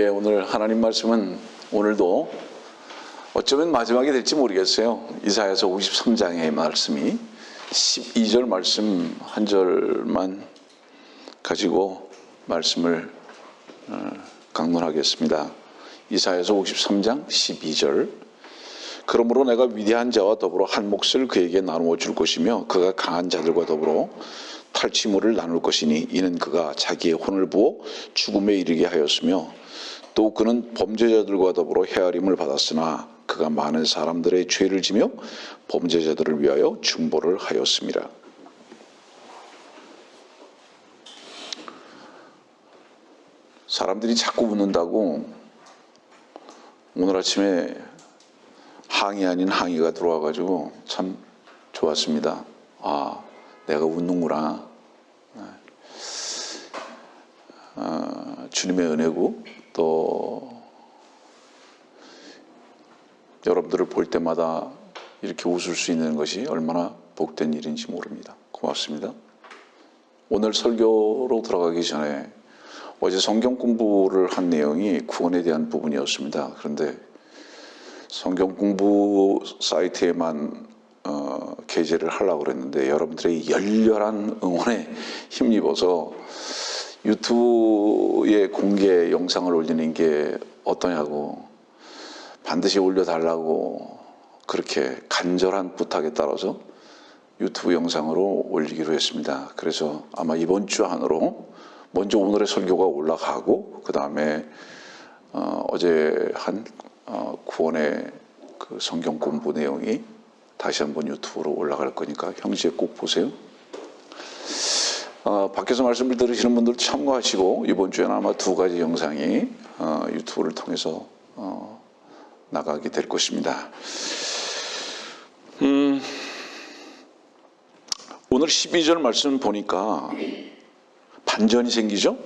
오늘 하나님 말씀은 오늘도 어쩌면 마지막이 될지 모르겠어요. 이사야서 53장의 말씀이 12절 말씀 한 절만 가지고 말씀을 강론하겠습니다. 이사야서 53장 12절. 그러므로 내가 위대한 자와 더불어 한 몫을 그에게 나누어 줄 것이며 그가 강한 자들과 더불어 탈취물을 나눌 것이니 이는 그가 자기의 혼을 부어 죽음에 이르게 하였으며 또 그는 범죄자들과 더불어 헤아림을 받았으나 그가 많은 사람들의 죄를 지며 범죄자들을 위하여 중보를 하였습니다. 사람들이 자꾸 웃는다고 오늘 아침에 항의 아닌 항의가 들어와가지고 참 좋았습니다. 아, 내가 웃는구나. 주님의 은혜고 또 여러분들을 볼 때마다 이렇게 웃을 수 있는 것이 얼마나 복된 일인지 모릅니다. 고맙습니다. 오늘 설교로 들어가기 전에 어제 성경 공부를 한 내용이 구원에 대한 부분이었습니다. 그런데 성경 공부 사이트에만 게재를 하려고 그랬는데 여러분들의 열렬한 응원에 힘입어서 유튜브에 공개 영상을 올리는 게 어떠냐고 반드시 올려달라고 그렇게 간절한 부탁에 따라서 유튜브 영상으로 올리기로 했습니다. 그래서 아마 이번 주 안으로 먼저 오늘의 설교가 올라가고 그 다음에 어제 한 구원의 그 성경 공부 내용이 다시 한번 유튜브로 올라갈 거니까 형제 꼭 보세요. 밖에서 말씀을 들으시는 분들 참고하시고 이번 주에는 아마 2가지 영상이 유튜브를 통해서 나가게 될 것입니다. 오늘 12절 말씀 보니까 반전이 생기죠.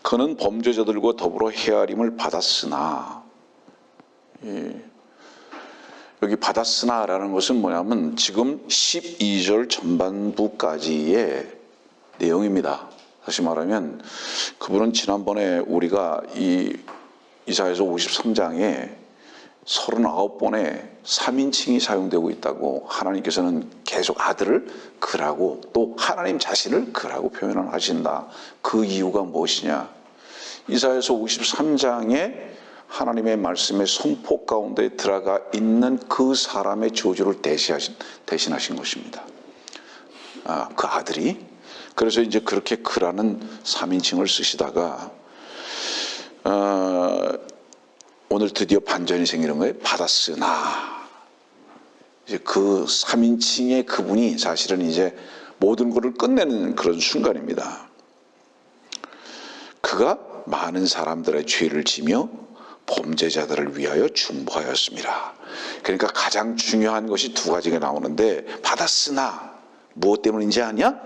그는 범죄자들과 더불어 헤아림을 받았으나, 여기 받았으나라는 것은 뭐냐면 지금 12절 전반부까지의 내용입니다. 다시 말하면 그분은 지난번에 우리가 이 이사야서 53장에 39번의 3인칭이 사용되고 있다고 하나님께서는 계속 아들을 그라고 또 하나님 자신을 그라고 표현을 하신다. 그 이유가 무엇이냐? 이사야서 53장에 하나님의 말씀의 선포 가운데 들어가 있는 그 사람의 저주를 대신하신 것입니다. 그 아들이. 그래서 이제 그렇게 그라는 3인칭을 쓰시다가 오늘 드디어 반전이 생기는 거예요. 받았으나 이제 그 3인칭의 그분이 사실은 이제 모든 것을 끝내는 그런 순간입니다. 그가 많은 사람들의 죄를 지며 범죄자들을 위하여 중보하였습니다. 그러니까 가장 중요한 것이 2가지가 나오는데 받았으나 무엇 때문인지 아냐?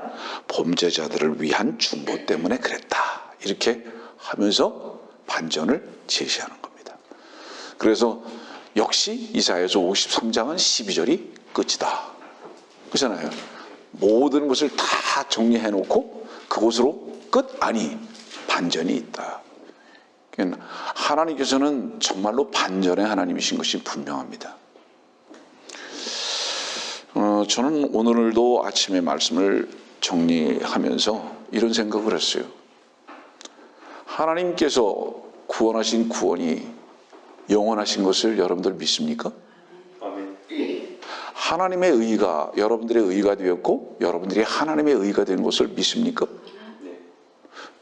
범죄자들을 위한 중보 때문에 그랬다. 이렇게 하면서 반전을 제시하는 겁니다. 그래서 역시 이사야서 53장은 12절이 끝이다. 그렇잖아요. 모든 것을 다 정리해놓고 그곳으로 끝? 아니, 반전이 있다. 하나님께서는 정말로 반전의 하나님이신 것이 분명합니다. 저는 오늘도 아침에 말씀을 정리하면서 이런 생각을 했어요. 하나님께서 구원하신 구원이 영원하신 것을 여러분들 믿습니까? 하나님의 의가 여러분들의 의가 되었고 여러분들이 하나님의 의가 된 것을 믿습니까?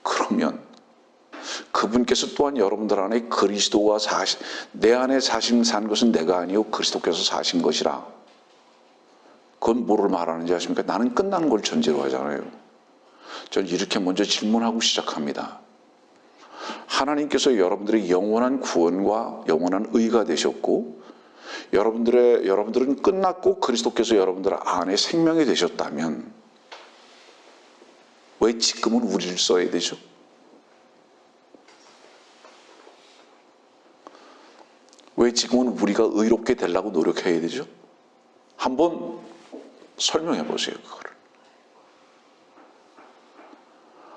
그러면 그분께서 또한 여러분들 안에 그리스도가 내 안에 산 것은 내가 아니요 그리스도께서 사신 것이라. 그건 뭐를 말하는지 아십니까? 나는 끝나는 걸 전제로 하잖아요. 저는 이렇게 먼저 질문하고 시작합니다. 하나님께서 여러분들의 영원한 구원과 영원한 의가 되셨고 여러분들은 끝났고 그리스도께서 여러분들 안에 생명이 되셨다면 왜 지금은 우리를 써야 되죠? 왜 지금은 우리가 의롭게 되려고 노력해야 되죠? 한번 설명해 보세요. 그거를.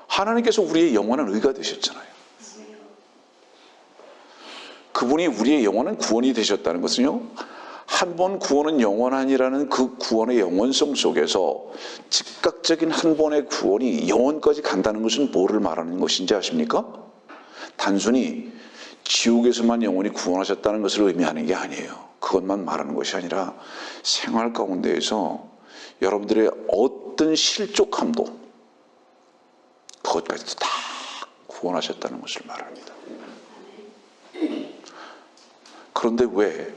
하나님께서 우리의 영원한 의가 되셨잖아요. 그분이 우리의 영원한 구원이 되셨다는 것은요, 한 번 구원은 영원하니라는 그 구원의 영원성 속에서 즉각적인 한 번의 구원이 영원까지 간다는 것은 뭐를 말하는 것인지 아십니까? 단순히 지옥에서만 영원히 구원하셨다는 것을 의미하는 게 아니에요. 그것만 말하는 것이 아니라 생활 가운데에서 여러분들의 어떤 실족함도 그것까지도 다 구원하셨다는 것을 말합니다. 그런데 왜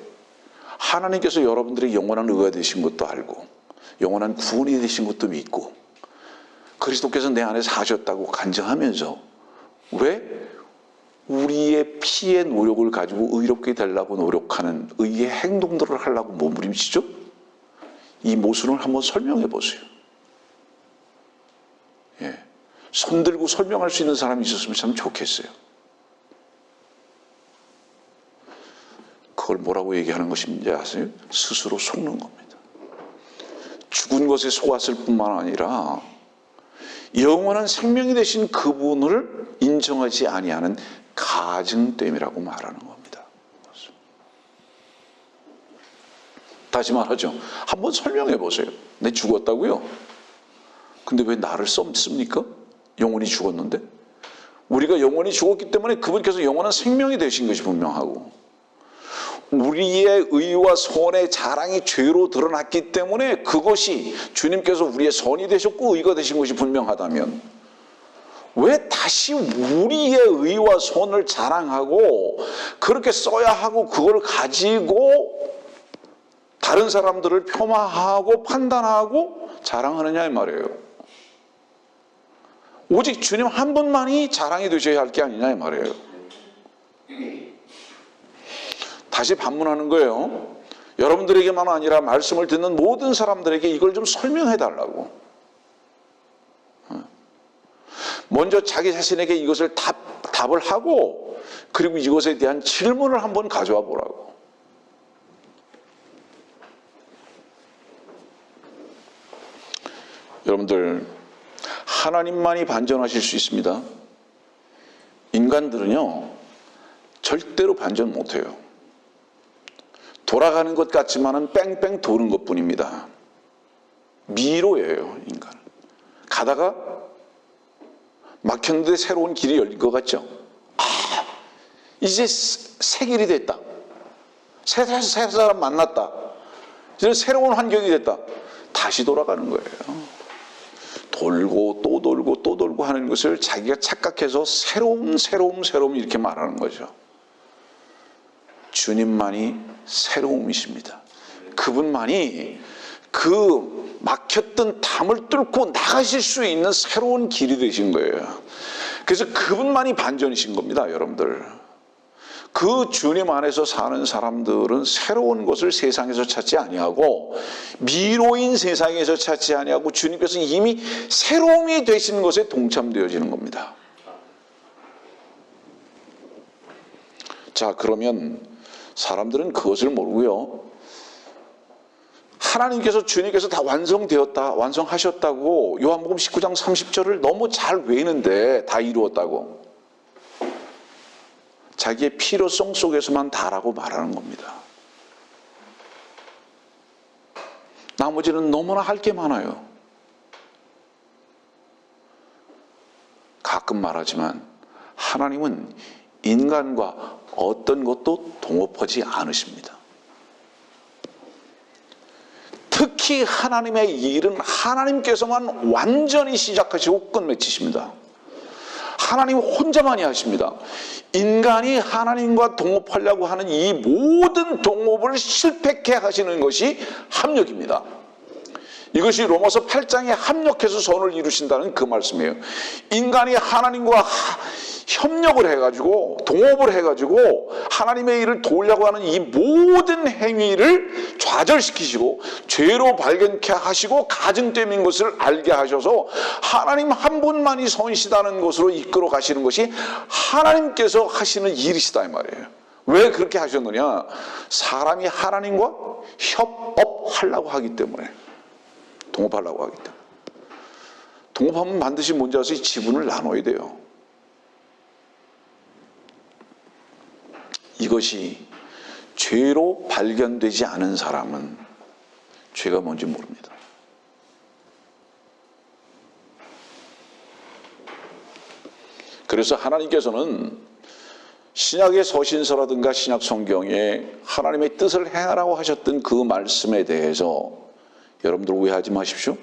하나님께서 여러분들의 영원한 의가 되신 것도 알고 영원한 구원이 되신 것도 믿고 그리스도께서 내 안에 사셨다고 간증하면서 왜 우리의 피의 노력을 가지고 의롭게 되려고 노력하는 의의 행동들을 하려고 몸부림치죠? 이 모순을 한번 설명해 보세요. 예. 손 들고 설명할 수 있는 사람이 있었으면 참 좋겠어요. 그걸 뭐라고 얘기하는 것인지 아세요? 스스로 속는 겁니다. 죽은 것에 속았을 뿐만 아니라 영원한 생명이 되신 그분을 인정하지 아니하는 가증됨이라고 말하는 겁니다. 다시 말하죠. 한번 설명해 보세요. 내 죽었다고요? 근데 왜 나를 썩습니까? 영원히 죽었는데? 우리가 영원히 죽었기 때문에 그분께서 영원한 생명이 되신 것이 분명하고 우리의 의와 선의 자랑이 죄로 드러났기 때문에 그것이 주님께서 우리의 선이 되셨고 의가 되신 것이 분명하다면 왜 다시 우리의 의와 선을 자랑하고 그렇게 써야 하고 그걸 가지고 다른 사람들을 폄하하고 판단하고 자랑하느냐 이 말이에요. 오직 주님 한 분만이 자랑이 되셔야 할 게 아니냐 이 말이에요. 다시 반문하는 거예요. 여러분들에게만 아니라 말씀을 듣는 모든 사람들에게 이걸 좀 설명해 달라고. 먼저 자기 자신에게 이것을 답을 하고 그리고 이것에 대한 질문을 한번 가져와 보라고. 여러분들 하나님만이 반전하실 수 있습니다. 인간들은요 절대로 반전 못해요. 돌아가는 것 같지만은 뺑뺑 도는 것뿐입니다. 미로예요, 인간은. 가다가 막혔는데 새로운 길이 열린 것 같죠? 아, 이제 새 길이 됐다. 새 사람 만났다. 이제 새로운 환경이 됐다. 다시 돌아가는 거예요. 돌고 또 돌고 또 돌고 하는 것을 자기가 착각해서 새로움 이렇게 말하는 거죠. 주님만이 새로움이십니다. 그분만이 그 막혔던 담을 뚫고 나가실 수 있는 새로운 길이 되신 거예요. 그래서 그분만이 반전이신 겁니다, 여러분들. 그 주님 안에서 사는 사람들은 새로운 것을 세상에서 찾지 아니하고 미로인 세상에서 찾지 아니하고 주님께서 이미 새로움이 되시는 것에 동참되어지는 겁니다. 자, 그러면 사람들은 그것을 모르고요. 하나님께서 주님께서 다 완성되었다, 완성하셨다고 요한복음 19장 30절을 너무 잘 외우는데 다 이루었다고. 자기의 필요성 속에서만 다라고 말하는 겁니다. 나머지는 너무나 할 게 많아요. 가끔 말하지만 하나님은 인간과 어떤 것도 동업하지 않으십니다. 특히 하나님의 일은 하나님께서만 완전히 시작하시고 끝맺히십니다. 하나님 혼자만이 하십니다. 인간이 하나님과 동업하려고 하는 이 모든 동업을 실패케 하시는 것이 합력입니다. 이것이 로마서 8장에 합력해서 선을 이루신다는 그 말씀이에요. 인간이 하나님과 협력을 해가지고 동업을 해가지고 하나님의 일을 도우려고 하는 이 모든 행위를 좌절시키시고 죄로 발견케 하시고 가증됨인 것을 알게 하셔서 하나님 한 분만이 선이시다는 것으로 이끌어 가시는 것이 하나님께서 하시는 일이시다 이 말이에요. 왜 그렇게 하셨느냐? 사람이 하나님과 협업하려고 하기 때문에, 동업하려고 하기 때문에. 동업하면 반드시 뭔지 아세요? 지분을 나눠야 돼요. 이것이 죄로 발견되지 않은 사람은 죄가 뭔지 모릅니다. 그래서 하나님께서는 신약의 서신서라든가 신약 성경에 하나님의 뜻을 행하라고 하셨던 그 말씀에 대해서 여러분들 오해하지 마십시오.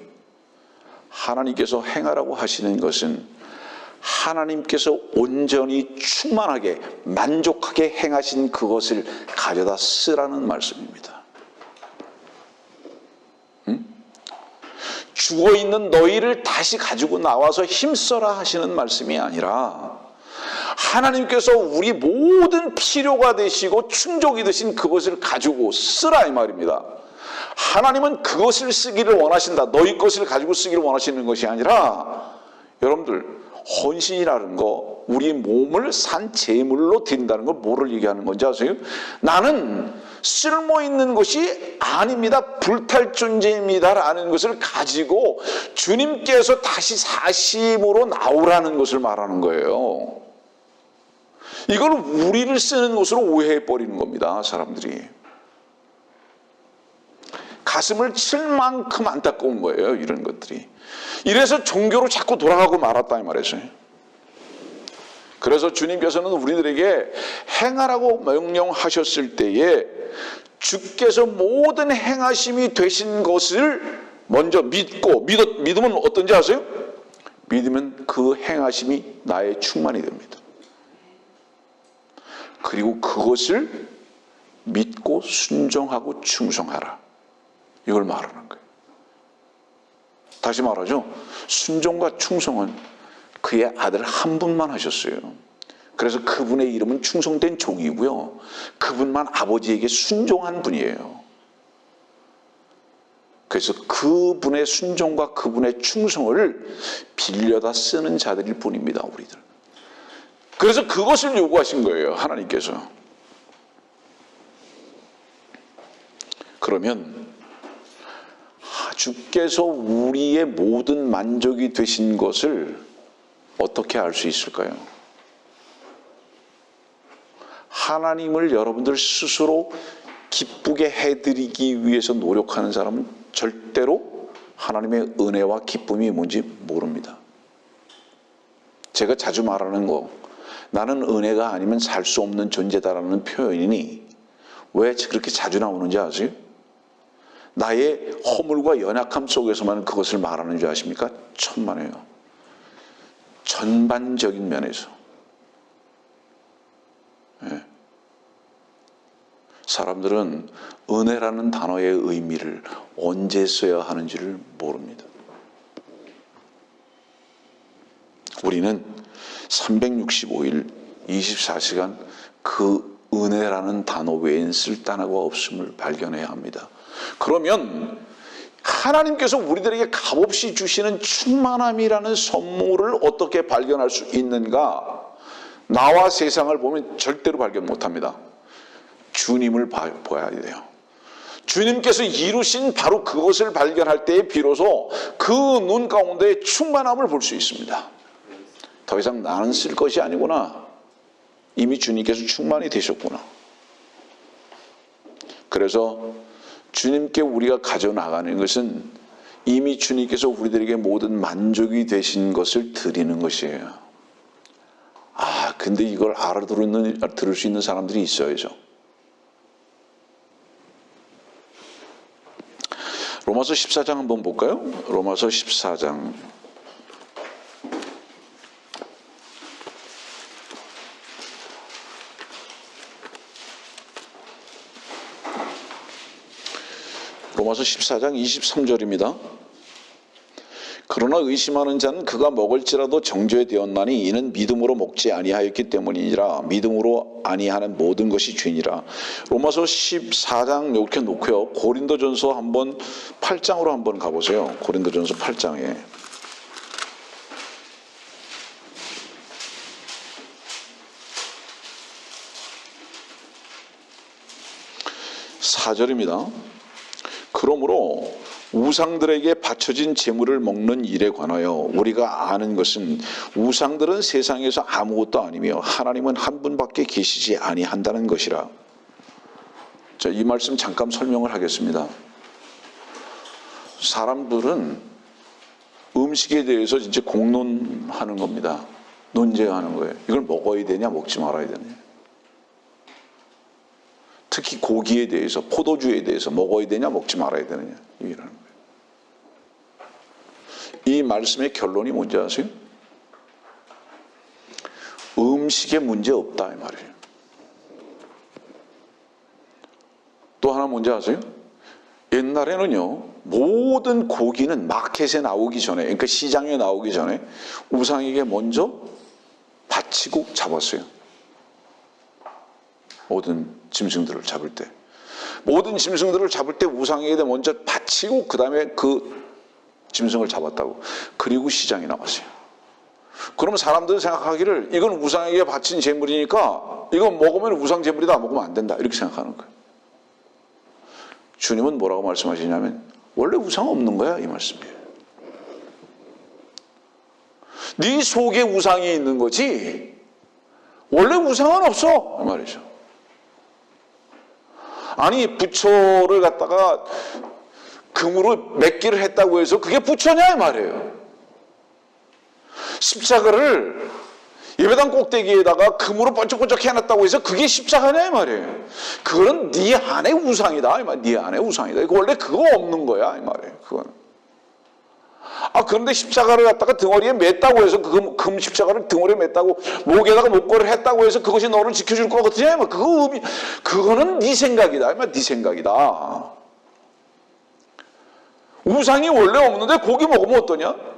하나님께서 행하라고 하시는 것은 하나님께서 온전히 충만하게 만족하게 행하신 그것을 가져다 쓰라는 말씀입니다. 죽어있는 너희를 다시 가지고 나와서 힘써라 하시는 말씀이 아니라 하나님께서 우리 모든 필요가 되시고 충족이 되신 그것을 가지고 쓰라 이 말입니다. 하나님은 그것을 쓰기를 원하신다. 너희 것을 가지고 쓰기를 원하시는 것이 아니라 여러분들 헌신이라는 거 우리 몸을 산 제물로 드린다는 걸 뭐를 얘기하는 건지 아세요? 나는 쓸모있는 것이 아닙니다. 불탈 존재입니다라는 것을 가지고 주님께서 다시 사심으로 나오라는 것을 말하는 거예요. 이걸 우리를 쓰는 것으로 오해해버리는 겁니다. 사람들이. 가슴을 칠 만큼 안타까운 거예요. 이런 것들이. 이래서 종교로 자꾸 돌아가고 말았다 이 말이죠. 그래서 주님께서는 우리들에게 행하라고 명령하셨을 때에 주께서 모든 행하심이 되신 것을 먼저 믿고 믿으면 어떤지 아세요? 믿으면 그 행하심이 나의 충만이 됩니다. 그리고 그것을 믿고 순종하고 충성하라. 이걸 말하는 거예요. 다시 말하죠. 순종과 충성은 그의 아들 한 분만 하셨어요. 그래서 그분의 이름은 충성된 종이고요. 그분만 아버지에게 순종한 분이에요. 그래서 그분의 순종과 그분의 충성을 빌려다 쓰는 자들일 뿐입니다. 우리들. 그래서 그것을 요구하신 거예요. 하나님께서. 그러면 주께서 우리의 모든 만족이 되신 것을 어떻게 알 수 있을까요? 하나님을 여러분들 스스로 기쁘게 해드리기 위해서 노력하는 사람은 절대로 하나님의 은혜와 기쁨이 뭔지 모릅니다. 제가 자주 말하는 거, 나는 은혜가 아니면 살 수 없는 존재다라는 표현이 왜 그렇게 자주 나오는지 아세요? 나의 허물과 연약함 속에서만 그것을 말하는 줄 아십니까? 천만에요. 전반적인 면에서. 네. 사람들은 은혜라는 단어의 의미를 언제 써야 하는지를 모릅니다. 우리는 365일 24시간 그 은혜라는 단어 외엔 쓸 단어가 없음을 발견해야 합니다. 그러면 하나님께서 우리들에게 값없이 주시는 충만함이라는 선물을 어떻게 발견할 수 있는가? 나와 세상을 보면 절대로 발견 못합니다. 주님을 봐야 돼요. 주님께서 이루신 바로 그것을 발견할 때에 비로소 그 눈 가운데 충만함을 볼 수 있습니다. 더 이상 나는 쓸 것이 아니구나. 이미 주님께서 충만이 되셨구나. 그래서 주님께 우리가 가져나가는 것은 이미 주님께서 우리들에게 모든 만족이 되신 것을 드리는 것이에요. 근데 이걸 들을 수 있는 사람들이 있어야죠. 로마서 14장 한번 볼까요? 로마서 14장. 로마서 14장 23절입니다. 그러나 의심하는 자는 그가 먹을지라도 정죄되었나니 이는 믿음으로 먹지 아니하였기 때문이니라. 믿음으로 아니하는 모든 것이 죄니라. 로마서 14장 이렇게 놓고요. 고린도전서 8장으로 한번 가보세요. 고린도전서 8장에. 4절입니다. 그러므로 우상들에게 바쳐진 제물을 먹는 일에 관하여 우리가 아는 것은 우상들은 세상에서 아무것도 아니며 하나님은 한 분밖에 계시지 아니한다는 것이라. 자, 이 말씀 잠깐 설명을 하겠습니다. 사람들은 음식에 대해서 이제 공론하는 겁니다. 논쟁하는 거예요. 이걸 먹어야 되냐 먹지 말아야 되냐. 특히 고기에 대해서, 포도주에 대해서 먹어야 되냐 먹지 말아야 되느냐 이라는 거예요. 이 말씀의 결론이 뭔지 아세요? 음식에 문제 없다 이 말이에요. 또 하나 뭔지 아세요? 옛날에는요, 모든 고기는 마켓에 나오기 전에, 그러니까 시장에 나오기 전에 우상에게 먼저 바치고 잡았어요. 모든 짐승들을 잡을 때, 모든 짐승들을 잡을 때 우상에게 먼저 바치고 그 다음에 그 짐승을 잡았다고. 그리고 시장에 나왔어요. 그러면 사람들은 생각하기를 이건 우상에게 바친 제물이니까 이건 먹으면 우상 제물이다, 먹으면 안 된다, 이렇게 생각하는 거예요. 주님은 뭐라고 말씀하시냐면 원래 우상 없는 거야 이 말씀이에요. 네 속에 우상이 있는 거지 원래 우상은 없어 이 말이죠. 아니 부처를 갖다가 금으로 맺기를 했다고 해서 그게 부처냐 이 말이에요. 십자가를 예배당 꼭대기에다가 금으로 번쩍번쩍 해놨다고 해서 그게 십자가냐 이 말이에요. 그거는 네 안에 우상이다 이 말. 네 안에 우상이다. 이거 원래 그거 없는 거야 이 말이에요. 그거는. 그런데 십자가를 갖다가 등어리에 맸다고 해서 금 십자가를 등어리에 맸다고 목에다가 목걸이를 했다고 해서 그것이 너를 지켜줄 것 같으냐 이 말. 그거는 네 생각이다 이 말. 네 생각이다. 우상이 원래 없는데 고기 먹으면 어떠냐?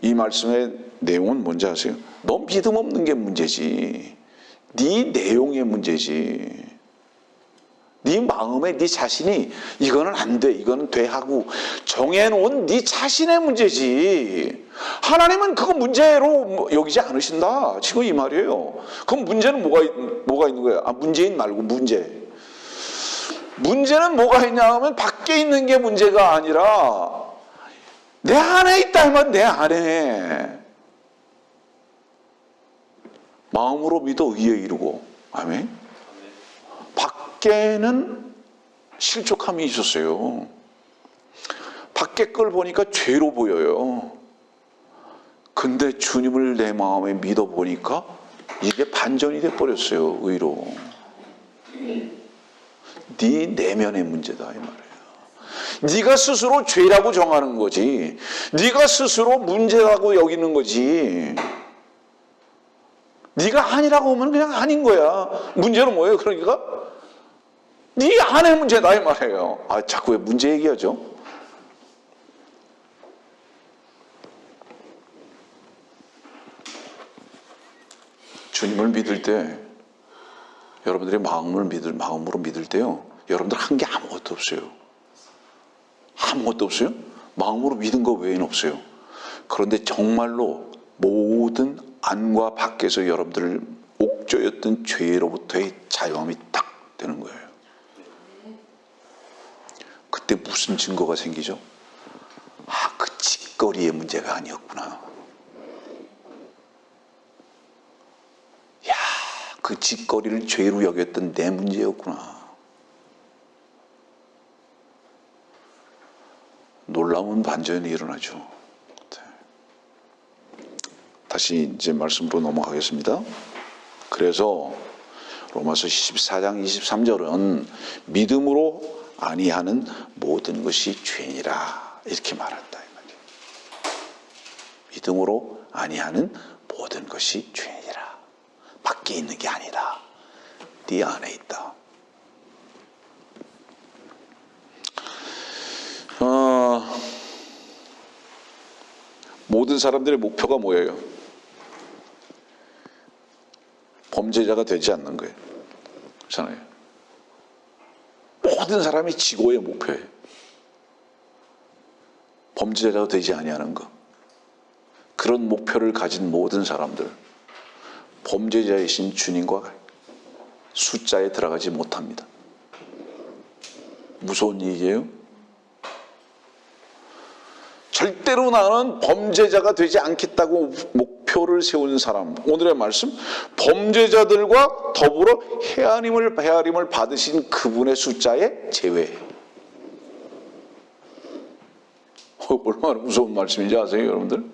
이 말씀의 내용은 뭔지 아세요? 너 믿음 없는 게 문제지. 네 내용의 문제지. 네 마음에 네 자신이 이거는 안 돼, 이거는 돼 하고 정해놓은 네 자신의 문제지. 하나님은 그거 문제로 여기지 않으신다. 지금 이 말이에요. 그럼 문제는 뭐가 있는 거예요? 문재인 말고 문제. 문제는 뭐가 있냐 하면 밖에 있는 게 문제가 아니라 내 안에 있다 하면 내 안에. 마음으로 믿어 의에 이르고. 아멘. 밖에는 실족함이 있었어요. 밖에 걸 보니까 죄로 보여요. 근데 주님을 내 마음에 믿어 보니까 이게 반전이 돼 버렸어요. 의로. 네 내면의 문제다 이 말이에요. 네가 스스로 죄라고 정하는 거지. 네가 스스로 문제라고 여기는 거지. 네가 아니라고 하면 그냥 아닌 거야. 문제는 뭐예요? 그러니까 네 안의 문제다 이 말이에요. 자꾸 왜 문제 얘기하죠? 주님을 믿을 때 여러분들이 마음으로 믿을 때요, 여러분들 한 게 아무것도 없어요. 아무것도 없어요. 마음으로 믿은 거 외에는 없어요. 그런데 정말로 모든 안과 밖에서 여러분들을 옥죄였던 죄로부터의 자유함이 딱 되는 거예요. 그때 무슨 증거가 생기죠? 그 짓거리의 문제가 아니었구나. 그 짓거리를 죄로 여겼던 내 문제였구나. 놀라운 반전이 일어나죠. 다시 이제 말씀으로 넘어가겠습니다. 그래서 로마서 14장 23절은 믿음으로 아니하는 모든 것이 죄니라 이렇게 말한다. 믿음으로 아니하는 모든 것이 죄니라. 밖에 있는 게 아니다. 네 안에 있다. 모든 사람들의 목표가 뭐예요? 범죄자가 되지 않는 거예요. 그렇잖아요. 모든 사람이 지고의 목표예요. 범죄자가 되지 아니하는 것. 그런 목표를 가진 모든 사람들, 범죄자이신 주님과 숫자에 들어가지 못합니다. 무서운 얘기예요. 절대로 나는 범죄자가 되지 않겠다고 목표를 세운 사람, 오늘의 말씀, 범죄자들과 더불어 헤아림을 받으신 그분의 숫자에 제외. 얼마나 무서운 말씀인지 아세요, 여러분들?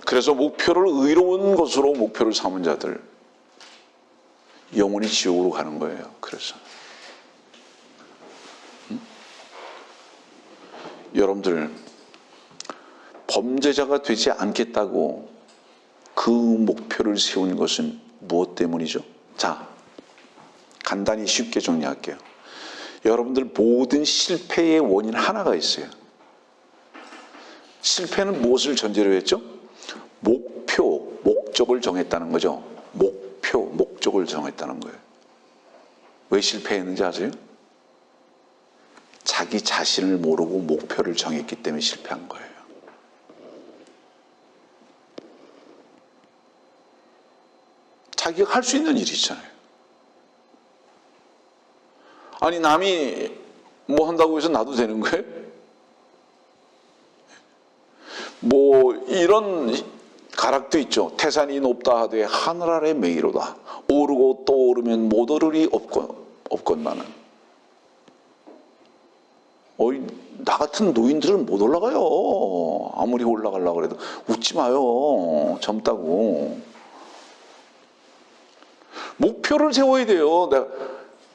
그래서 목표를 의로운 것으로 목표를 삼은 자들, 영원히 지옥으로 가는 거예요. 그래서 여러분들, 범죄자가 되지 않겠다고 그 목표를 세운 것은 무엇 때문이죠? 자, 간단히 쉽게 정리할게요. 여러분들 모든 실패의 원인 하나가 있어요. 실패는 무엇을 전제로 했죠? 목표, 목적을 정했다는 거죠. 목표, 목적을 정했다는 거예요. 왜 실패했는지 아세요? 자기 자신을 모르고 목표를 정했기 때문에 실패한 거예요. 자기가 할 수 있는 일이 있잖아요. 아니, 남이 뭐 한다고 해서 나도 되는 거예요? 뭐 이런 가락도 있죠. 태산이 높다 하되 하늘 아래 메이로다. 오르고 또 오르면 못 오르리 없건만은. 나 같은 노인들은 못 올라가요. 아무리 올라가려고 해도. 웃지 마요. 젊다고. 목표를 세워야 돼요.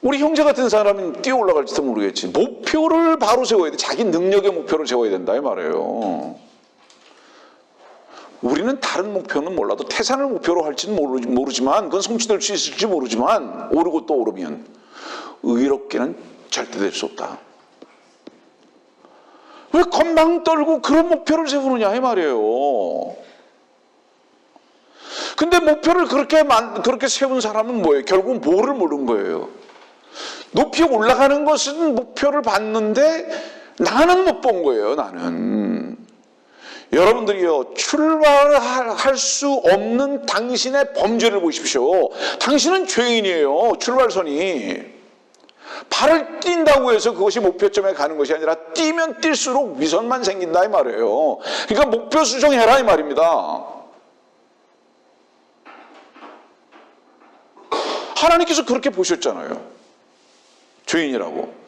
우리 형제 같은 사람은 뛰어 올라갈지도 모르겠지. 목표를 바로 세워야 돼. 자기 능력의 목표를 세워야 된다 이 말이에요. 우리는 다른 목표는 몰라도 태산을 목표로 할지는 모르지만, 그건 성취될 수 있을지 모르지만, 오르고 또 오르면 의롭게는 절대 될 수 없다. 왜 건방 떨고 그런 목표를 세우느냐 이 말이에요. 근데 목표를 그렇게 세운 사람은 뭐예요? 결국은 뭐를 모른 거예요? 높이 올라가는 것은 목표를 봤는데 나는 못 본 거예요. 나는. 여러분들이요, 출발할 수 없는 당신의 범죄를 보십시오. 당신은 죄인이에요. 출발선이. 발을 뛴다고 해서 그것이 목표점에 가는 것이 아니라 뛰면 뛸수록 위선만 생긴다 이 말이에요. 그러니까 목표 수정해라 이 말입니다. 하나님께서 그렇게 보셨잖아요. 죄인이라고.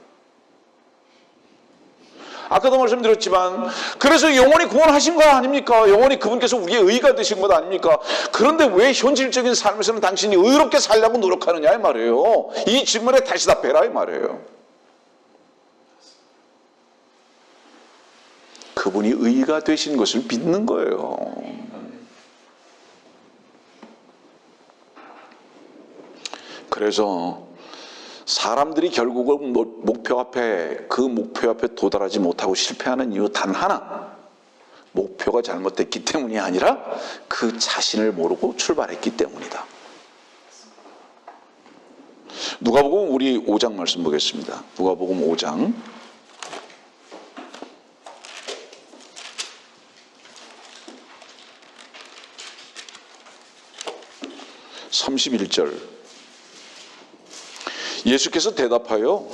아까도 말씀드렸지만, 그래서 영원히 구원하신 거 아닙니까? 영원히 그분께서 우리의 의가 되신 것 아닙니까? 그런데 왜 현실적인 삶에서는 당신이 의롭게 살려고 노력하느냐 이 말이에요. 이 질문에 다시 답해라 이 말이에요. 그분이 의가 되신 것을 믿는 거예요. 그래서 사람들이 결국은 그 목표 앞에 도달하지 못하고 실패하는 이유 단 하나, 목표가 잘못됐기 때문이 아니라 그 자신을 모르고 출발했기 때문이다. 누가복음 우리 5장 말씀 보겠습니다. 누가복음 5장 31절. 예수께서 대답하여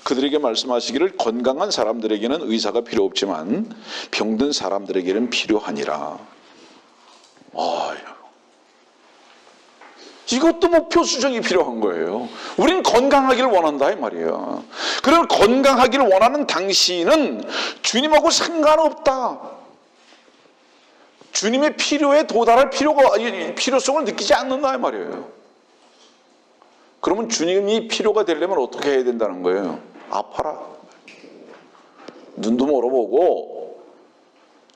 그들에게 말씀하시기를 건강한 사람들에게는 의사가 필요 없지만 병든 사람들에게는 필요하니라. 이것도 목표 수정이 필요한 거예요. 우린 건강하기를 원한다 이 말이에요. 그럼 건강하기를 원하는 당신은 주님하고 상관없다. 주님의 필요에 도달할 필요성을 느끼지 않는다 이 말이에요. 그러면 주님이 필요가 되려면 어떻게 해야 된다는 거예요? 아파라. 눈도 멀어보고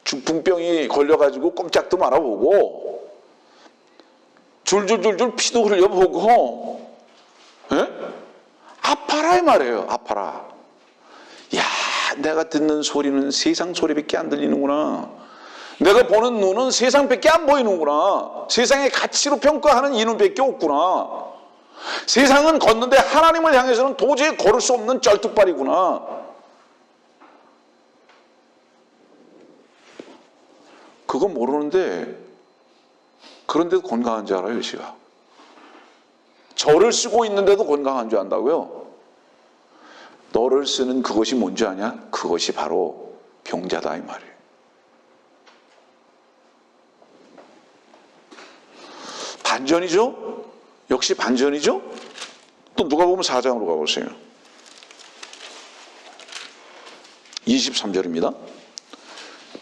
중풍병이 걸려가지고 꼼짝도 말아보고 줄줄줄줄 피도 흘려보고 아파라 이 말이에요. 아파라. 야, 내가 듣는 소리는 세상 소리밖에 안 들리는구나. 내가 보는 눈은 세상밖에 안 보이는구나. 세상의 가치로 평가하는 이 눈밖에 없구나. 세상은 걷는데 하나님을 향해서는 도저히 걸을 수 없는 쩔뚝발이구나. 그거 모르는데 그런데도 건강한 줄 알아요, 씨가. 저를 쓰고 있는데도 건강한 줄 안다고요? 너를 쓰는 그것이 뭔지 아냐? 그것이 바로 병자다 이 말이에요. 반전이죠? 역시 반전이죠? 또 누가복음 4장으로 가보세요. 23절입니다.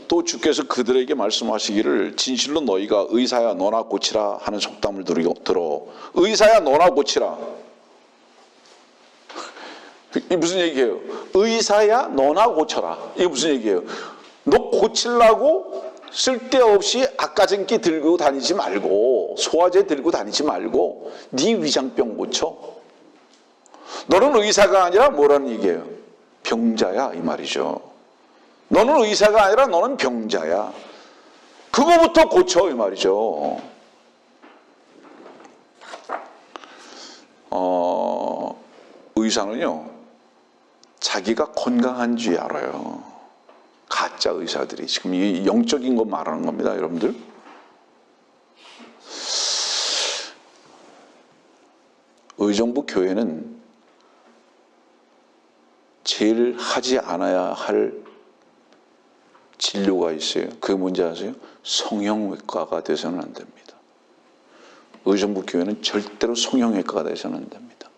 또 주께서 그들에게 말씀하시기를 진실로 너희가 의사야 너나 고치라 하는 속담을 들어. 의사야 너나 고치라. 이게 무슨 얘기예요? 의사야 너나 고쳐라. 이게 무슨 얘기예요? 너 고치려고 쓸데없이 악가전기 들고 다니지 말고, 소화제 들고 다니지 말고 네 위장병 고쳐. 너는 의사가 아니라 뭐라는 얘기예요? 병자야 이 말이죠. 너는 의사가 아니라 너는 병자야. 그거부터 고쳐 이 말이죠. 의사는요 자기가 건강한 줄 알아요. 가짜 의사들이 지금 이 영적인 거 말하는 겁니다, 여러분들. 의정부 교회는 제일 하지 않아야 할 진료가 있어요. 그게 뭔지 아세요? 성형외과가 돼서는 안 됩니다. 의정부 교회는 절대로 성형외과가 돼서는 안 됩니다.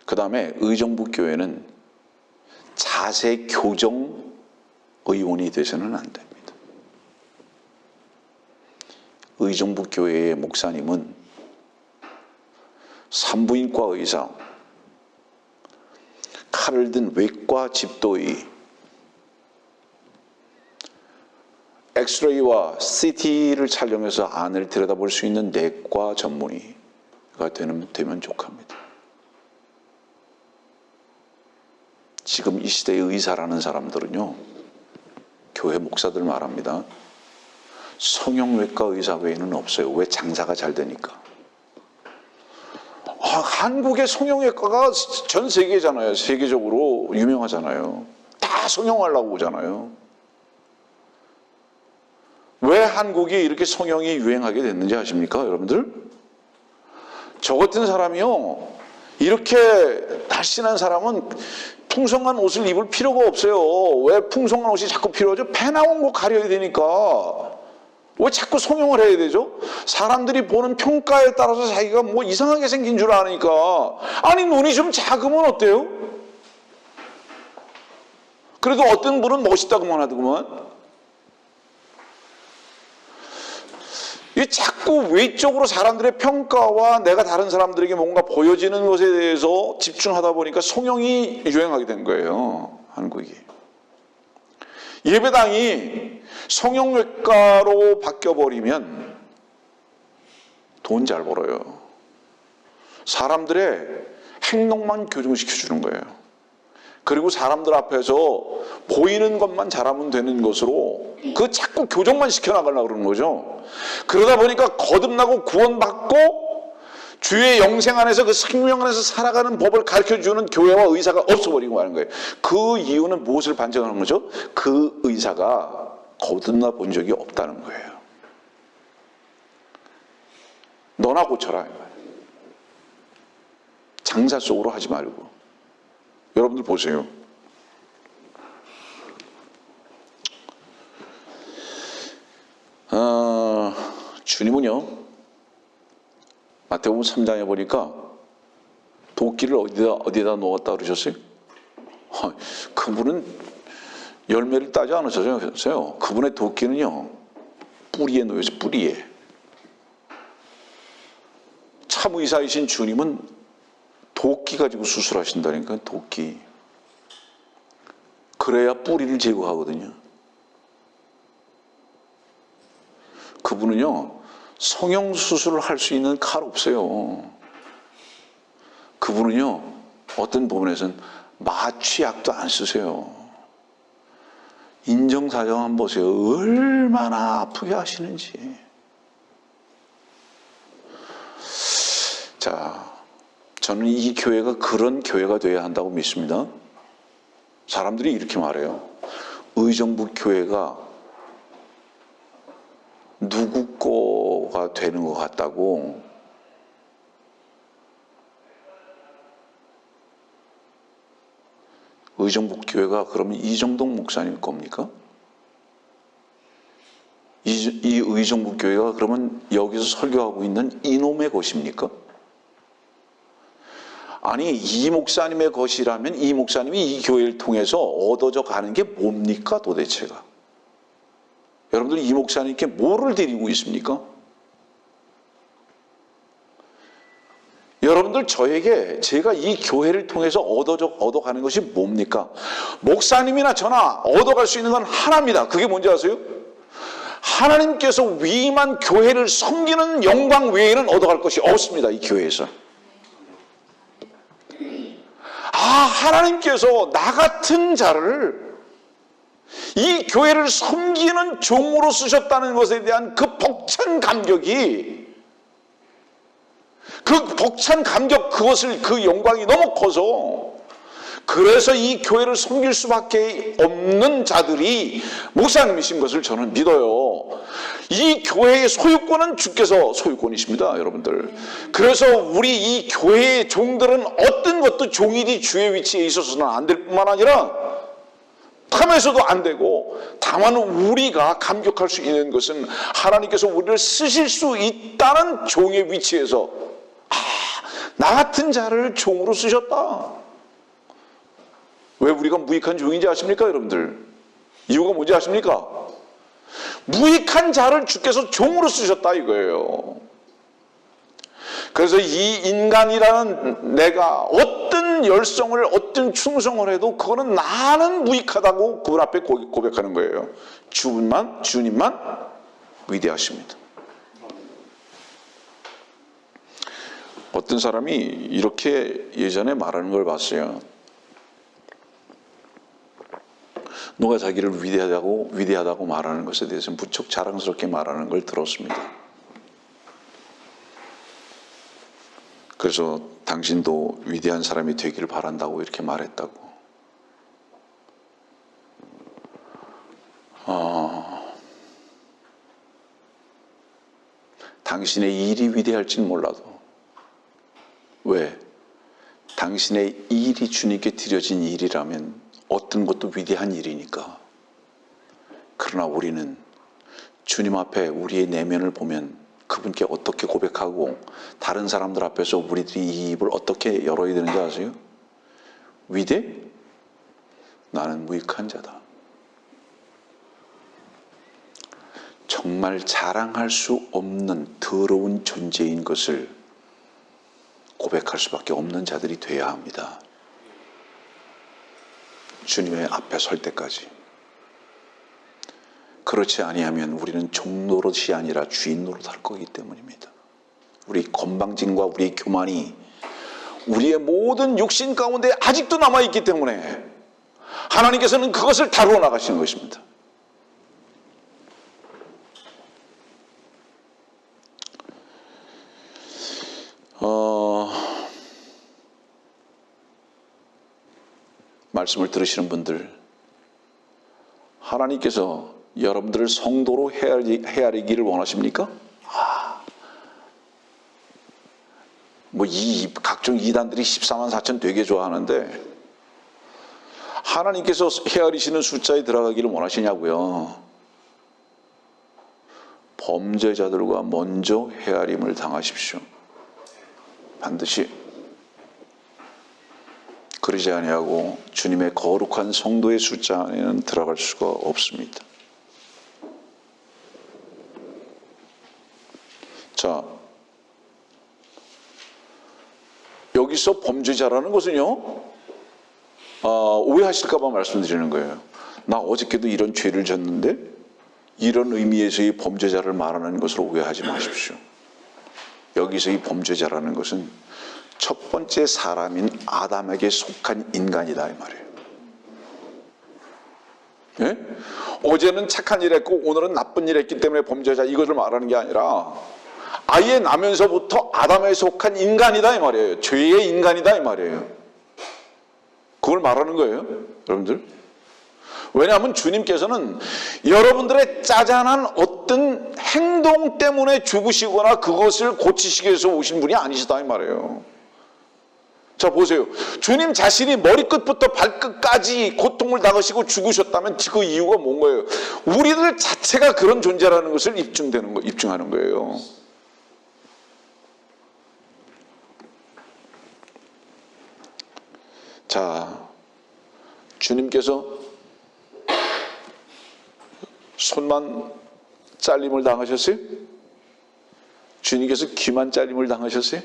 그 다음에 의정부 교회는 자세 교정 의원이 돼서는 안 됩니다. 의정부 교회의 목사님은 산부인과 의사, 칼을 든 외과 집도의, 엑스레이와 CT를 촬영해서 안을 들여다볼 수 있는 내과 전문의가 되면 족합니다. 지금 이 시대의 의사라는 사람들은요, 교회 목사들 말합니다. 성형외과 의사 외에는 없어요. 왜? 장사가 잘 되니까. 한국의 성형외과가 전 세계잖아요. 세계적으로 유명하잖아요. 다 성형하려고 오잖아요. 왜 한국이 이렇게 성형이 유행하게 됐는지 아십니까, 여러분들? 저 같은 사람이요, 이렇게 날씬한 사람은 풍성한 옷을 입을 필요가 없어요. 왜 풍성한 옷이 자꾸 필요하죠? 배 나온 거 가려야 되니까. 왜 자꾸 성형을 해야 되죠? 사람들이 보는 평가에 따라서 자기가 뭐 이상하게 생긴 줄 아니까. 아니, 눈이 좀 작으면 어때요? 그래도 어떤 분은 멋있다고만 하더구만. 이 자꾸 외적으로 사람들의 평가와 내가 다른 사람들에게 뭔가 보여지는 것에 대해서 집중하다 보니까 성형이 유행하게 된 거예요, 한국이. 예배당이 성형외과로 바뀌어버리면 돈 잘 벌어요. 사람들의 행동만 교정시켜주는 거예요. 그리고 사람들 앞에서 보이는 것만 잘하면 되는 것으로 그 자꾸 교정만 시켜나가려고 그러는 거죠. 그러다 보니까 거듭나고 구원받고 주의 영생 안에서 그 생명 안에서 살아가는 법을 가르쳐주는 교회와 의사가 없어버리고 하는 거예요. 그 이유는 무엇을 반증하는 거죠? 그 의사가 거듭나 본 적이 없다는 거예요. 너나 고쳐라. 장사 속으로 하지 말고. 여러분들 보세요. 주님은요, 마태복음 3장에 보니까 도끼를 어디다 놓았다 그러셨어요? 그분은 열매를 따지 않으셨어요. 그분의 도끼는요, 뿌리에 놓여서 뿌리에. 참 의사이신 주님은 도끼 가지고 수술하신다니까, 도끼. 그래야 뿌리를 제거하거든요. 그분은요, 성형수술을 할 수 있는 칼 없어요. 그분은요, 어떤 부분에서는 마취약도 안 쓰세요. 인정사정 한번 보세요. 얼마나 아프게 하시는지. 자, 저는 이 교회가 그런 교회가 되어야 한다고 믿습니다. 사람들이 이렇게 말해요. 의정부 교회가 누구 거가 되는 것 같다고. 의정부교회가 그러면 이정동 목사님 겁니까? 이 의정부교회가 그러면 여기서 설교하고 있는 이놈의 것입니까? 아니, 이 목사님의 것이라면 이 목사님이 이 교회를 통해서 얻어져 가는 게 뭡니까 도대체가? 여러분들 이 목사님께 뭐를 드리고 있습니까? 여러분들 저에게 제가 이 교회를 통해서 얻어가는 것이 뭡니까? 목사님이나 저나 얻어갈 수 있는 건 하나입니다. 그게 뭔지 아세요? 하나님께서 위임한 교회를 섬기는 영광 외에는 얻어갈 것이 없습니다. 이 교회에서. 하나님께서 나 같은 자를 이 교회를 섬기는 종으로 쓰셨다는 것에 대한 그 벅찬 감격이, 그 벅찬 감격, 그 영광이 너무 커서, 그래서 이 교회를 섬길 수밖에 없는 자들이 목사님이신 것을 저는 믿어요. 이 교회의 소유권은 주께서 소유권이십니다, 여러분들. 그래서 우리 이 교회의 종들은 어떤 것도 종일이 주의 위치에 있어서는 안 될 뿐만 아니라 탐해서도 안 되고, 다만 우리가 감격할 수 있는 것은 하나님께서 우리를 쓰실 수 있다는 종의 위치에서, 나 같은 자를 종으로 쓰셨다. 왜 우리가 무익한 종인지 아십니까, 여러분들? 이유가 뭔지 아십니까? 무익한 자를 주께서 종으로 쓰셨다 이거예요. 그래서 이 인간이라는 내가 어떤 열성을, 어떤 충성을 해도 그거는 나는 무익하다고 그분 앞에 고백하는 거예요. 주님만 위대하십니다. 어떤 사람이 이렇게 예전에 말하는 걸 봤어요. 누가 자기를 위대하다고 말하는 것에 대해서 무척 자랑스럽게 말하는 걸 들었습니다. 그래서 당신도 위대한 사람이 되기를 바란다고 이렇게 말했다고. 당신의 일이 위대할지는 몰라도, 왜? 당신의 일이 주님께 드려진 일이라면 어떤 것도 위대한 일이니까. 그러나 우리는 주님 앞에 우리의 내면을 보면 그분께 어떻게 고백하고 다른 사람들 앞에서 우리들이 이 입을 어떻게 열어야 되는지 아세요? 위대? 나는 무익한 자다. 정말 자랑할 수 없는 더러운 존재인 것을 고백할 수밖에 없는 자들이 되어야 합니다. 주님의 앞에 설 때까지. 그렇지 아니하면 우리는 종 노릇이 아니라 주인 노릇할 거기 때문입니다. 우리 건방짐과 우리 교만이 우리의 모든 육신 가운데 아직도 남아있기 때문에 하나님께서는 그것을 다루어 나가시는 것입니다. 말씀을 들으시는 분들, 하나님께서 여러분들을 성도로 헤아리기를 원하십니까? 각종 이단들이 14만 4천 되게 좋아하는데 하나님께서 헤아리시는 숫자에 들어가기를 원하시냐고요? 범죄자들과 먼저 헤아림을 당하십시오. 반드시. 그러지 아니하고 주님의 거룩한 성도의 숫자 안에는 들어갈 수가 없습니다. 자, 여기서 범죄자라는 것은요, 오해하실까 봐 말씀드리는 거예요. 나 어저께도 이런 죄를 졌는데, 이런 의미에서의 범죄자를 말하는 것으로 오해하지 마십시오. 여기서 이 범죄자라는 것은 첫 번째 사람인 아담에게 속한 인간이다 이 말이에요. 예? 어제는 착한 일 했고 오늘은 나쁜 일 했기 때문에 범죄자, 이것을 말하는 게 아니라 아예 나면서부터 아담에 속한 인간이다 이 말이에요. 죄의 인간이다 이 말이에요. 그걸 말하는 거예요, 여러분들. 왜냐하면 주님께서는 여러분들의 짜잔한 어떤 행동 때문에 죽으시거나 그것을 고치시기 위해서 오신 분이 아니시다 이 말이에요. 자 보세요. 주님 자신이 머리끝부터 발끝까지 고통을 당하시고 죽으셨다면 그 이유가 뭔 거예요? 우리들 자체가 그런 존재라는 것을 입증하는 거예요. 자, 주님께서 손만 잘림을 당하셨어요? 주님께서 귀만 잘림을 당하셨어요?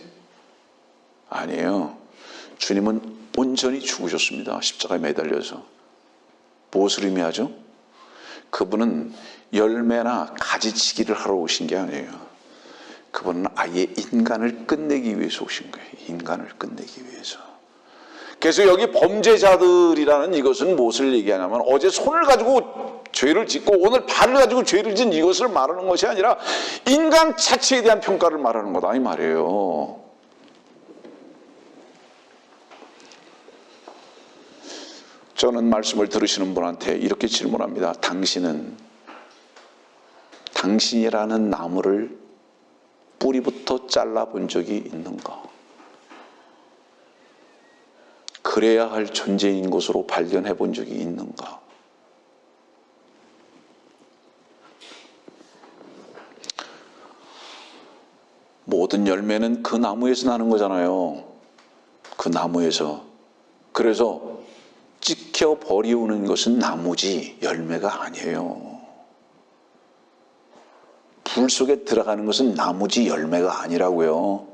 아니에요. 주님은 온전히 죽으셨습니다. 십자가에 매달려서. 무엇을 의미하죠? 그분은 열매나 가지치기를 하러 오신 게 아니에요. 그분은 아예 인간을 끝내기 위해서 오신 거예요. 인간을 끝내기 위해서. 그래서 여기 범죄자들이라는 이것은 무엇을 얘기하냐면 어제 손을 가지고 죄를 짓고 오늘 발을 가지고 죄를 짓는 이것을 말하는 것이 아니라 인간 자체에 대한 평가를 말하는 거다 이 말이에요. 저는 말씀을 들으시는 분한테 이렇게 질문합니다. 당신이라는 나무를 뿌리부터 잘라본 적이 있는가? 그래야 할 존재인 것으로 발견해 본 적이 있는가? 모든 열매는 그 나무에서 나는 거잖아요. 그 나무에서. 그래서 찍혀 버리우는 것은 나무지 열매가 아니에요. 불 속에 들어가는 것은 나무지 열매가 아니라고요.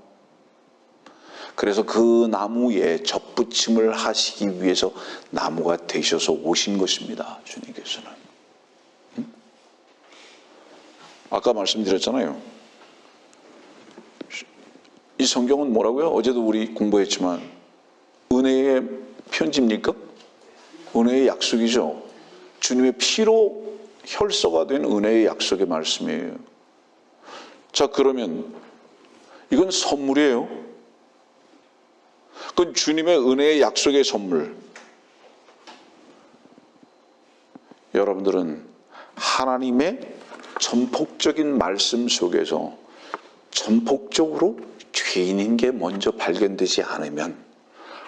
그래서 그 나무에 접붙임을 하시기 위해서 나무가 되셔서 오신 것입니다. 주님께서는. 아까 말씀드렸잖아요. 이 성경은 뭐라고요? 어제도 우리 공부했지만 은혜의 편지입니까? 은혜의 약속이죠. 주님의 피로 혈서가 된 은혜의 약속의 말씀이에요. 자, 그러면 이건 선물이에요. 그건 주님의 은혜의 약속의 선물. 여러분들은 하나님의 전폭적인 말씀 속에서 전폭적으로 죄인인 게 먼저 발견되지 않으면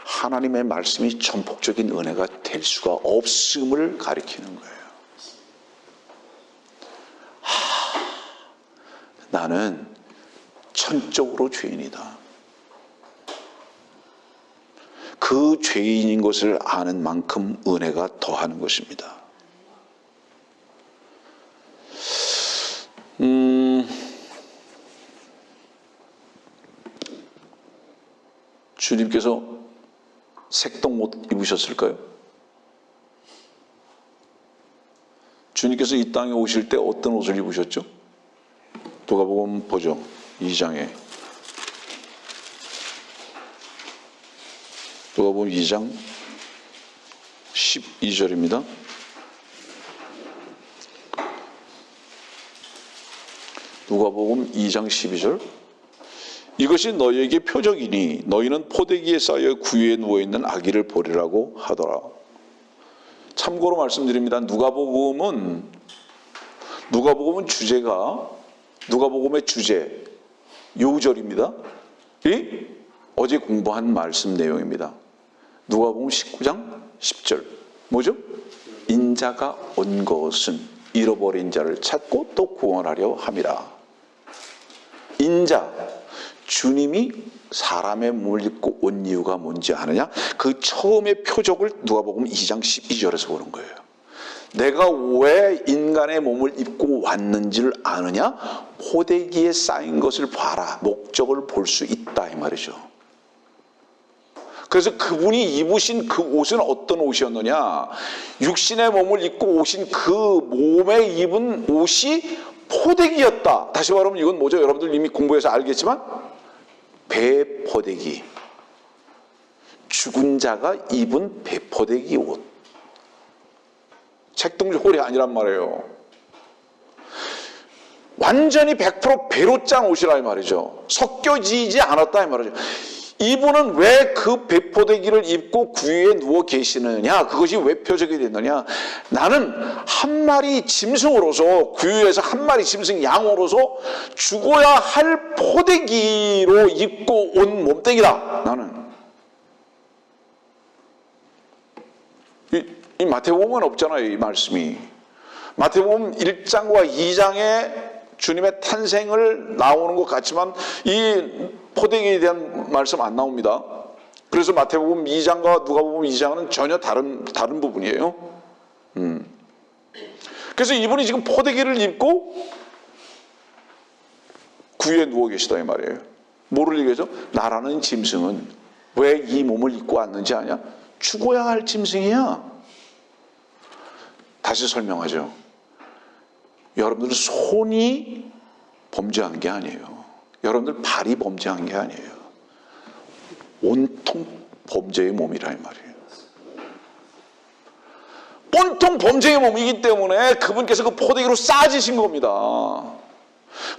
하나님의 말씀이 전폭적인 은혜가 될 수가 없음을 가리키는 거예요. 나는 천적으로 죄인이다. 그 죄인인 것을 아는 만큼 은혜가 더하는 것입니다. 주님께서 색동옷 입으셨을까요? 주님께서 이 땅에 오실 때 어떤 옷을 입으셨죠? 누가복음 보죠. 2장에. 누가복음 2장 12절입니다. 누가복음 2장 12절. 이것이 너희에게 표적이니 너희는 포대기에 쌓여 구유에 누워있는 아기를 보리라고 하더라. 참고로 말씀드립니다. 누가복음은 주제가 누가복음의 주제 요절입니다. 이 어제 공부한 말씀 내용입니다. 누가복음 19장 10절 뭐죠? 인자가 온 것은 잃어버린 자를 찾고 또 구원하려 함이라. 인자, 주님이 사람의 몸을 입고 온 이유가 뭔지 아느냐? 그 처음의 표적을 누가복음 2장 12절에서 보는 거예요. 내가 왜 인간의 몸을 입고 왔는지를 아느냐? 포대기에 쌓인 것을 봐라. 목적을 볼 수 있다 이 말이죠. 그래서 그분이 입으신 그 옷은 어떤 옷이었느냐? 육신의 몸을 입고 오신 그 몸에 입은 옷이 포대기였다. 다시 말하면 이건 뭐죠? 여러분들 이미 공부해서 알겠지만 배포대기. 죽은 자가 입은 배포대기 옷. 책동홀이 아니란 말이에요. 완전히 100% 배로 짠 옷이라 이 말이죠. 섞여지지 않았다 이 말이죠. 이분은 왜 그 배포대기를 입고 구유에 누워 계시느냐? 그것이 왜 표적이 됐느냐? 나는 한 마리 짐승으로서 구유에서 한 마리 짐승 양으로서 죽어야 할 포대기로 입고 온 몸뚱이다. 나는 이 마태복음은 없잖아요, 이 말씀이. 마태복음 1장과 2장에 주님의 탄생을 나오는 것 같지만 이 포대기에 대한 말씀 안 나옵니다. 그래서 마태복음 2장과 누가복음 2장은 전혀 다른 부분이에요. 그래서 이분이 지금 포대기를 입고 구유에 누워 계시다 이 말이에요. 뭐를 얘기하죠? 나라는 짐승은 왜 이 몸을 입고 왔는지 아냐? 죽어야 할 짐승이야. 다시 설명하죠. 여러분들 손이 범죄한 게 아니에요. 여러분들 발이 범죄한 게 아니에요. 온통 범죄의 몸이라 이 말이에요. 온통 범죄의 몸이기 때문에 그분께서 그 포대기로 싸지신 겁니다.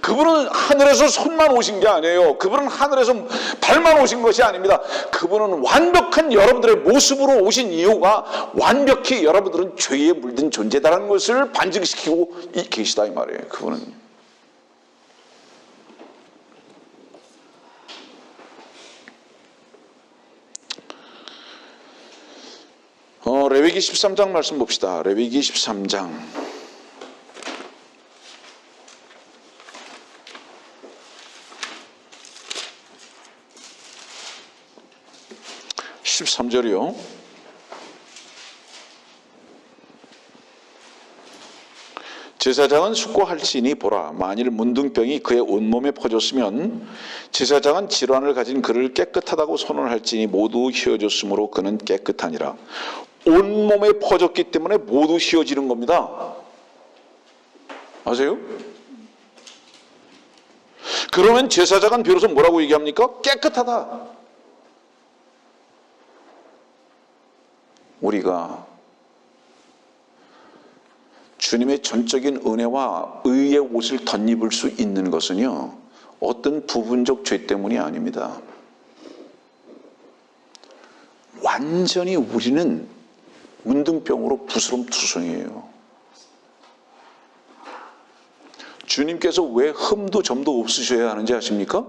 그분은 하늘에서 손만 오신 게 아니에요. 그분은 하늘에서 발만 오신 것이 아닙니다. 그분은 완벽한 여러분들의 모습으로 오신 이유가 완벽히 여러분들은 죄에 물든 존재다라는 것을 반증시키고 계시다 이 말이에요. 그분은. 레위기 13장 말씀 봅시다. 레위기 13장 13절이요. 제사장은 숙고할지니 보라, 만일 문둥병이 그의 온몸에 퍼졌으면 제사장은 질환을 가진 그를 깨끗하다고 선언할지니 모두 휘어졌으므로 그는 깨끗하니라. 온몸에 퍼졌기 때문에 모두 휘어지는 겁니다. 아세요? 그러면 제사장은 비로소 뭐라고 얘기합니까? 깨끗하다. 우리가 주님의 전적인 은혜와 의의 옷을 덧입을 수 있는 것은요, 어떤 부분적 죄 때문이 아닙니다. 완전히 우리는 문둥병으로 부스럼투성이에요. 주님께서 왜 흠도 점도 없으셔야 하는지 아십니까?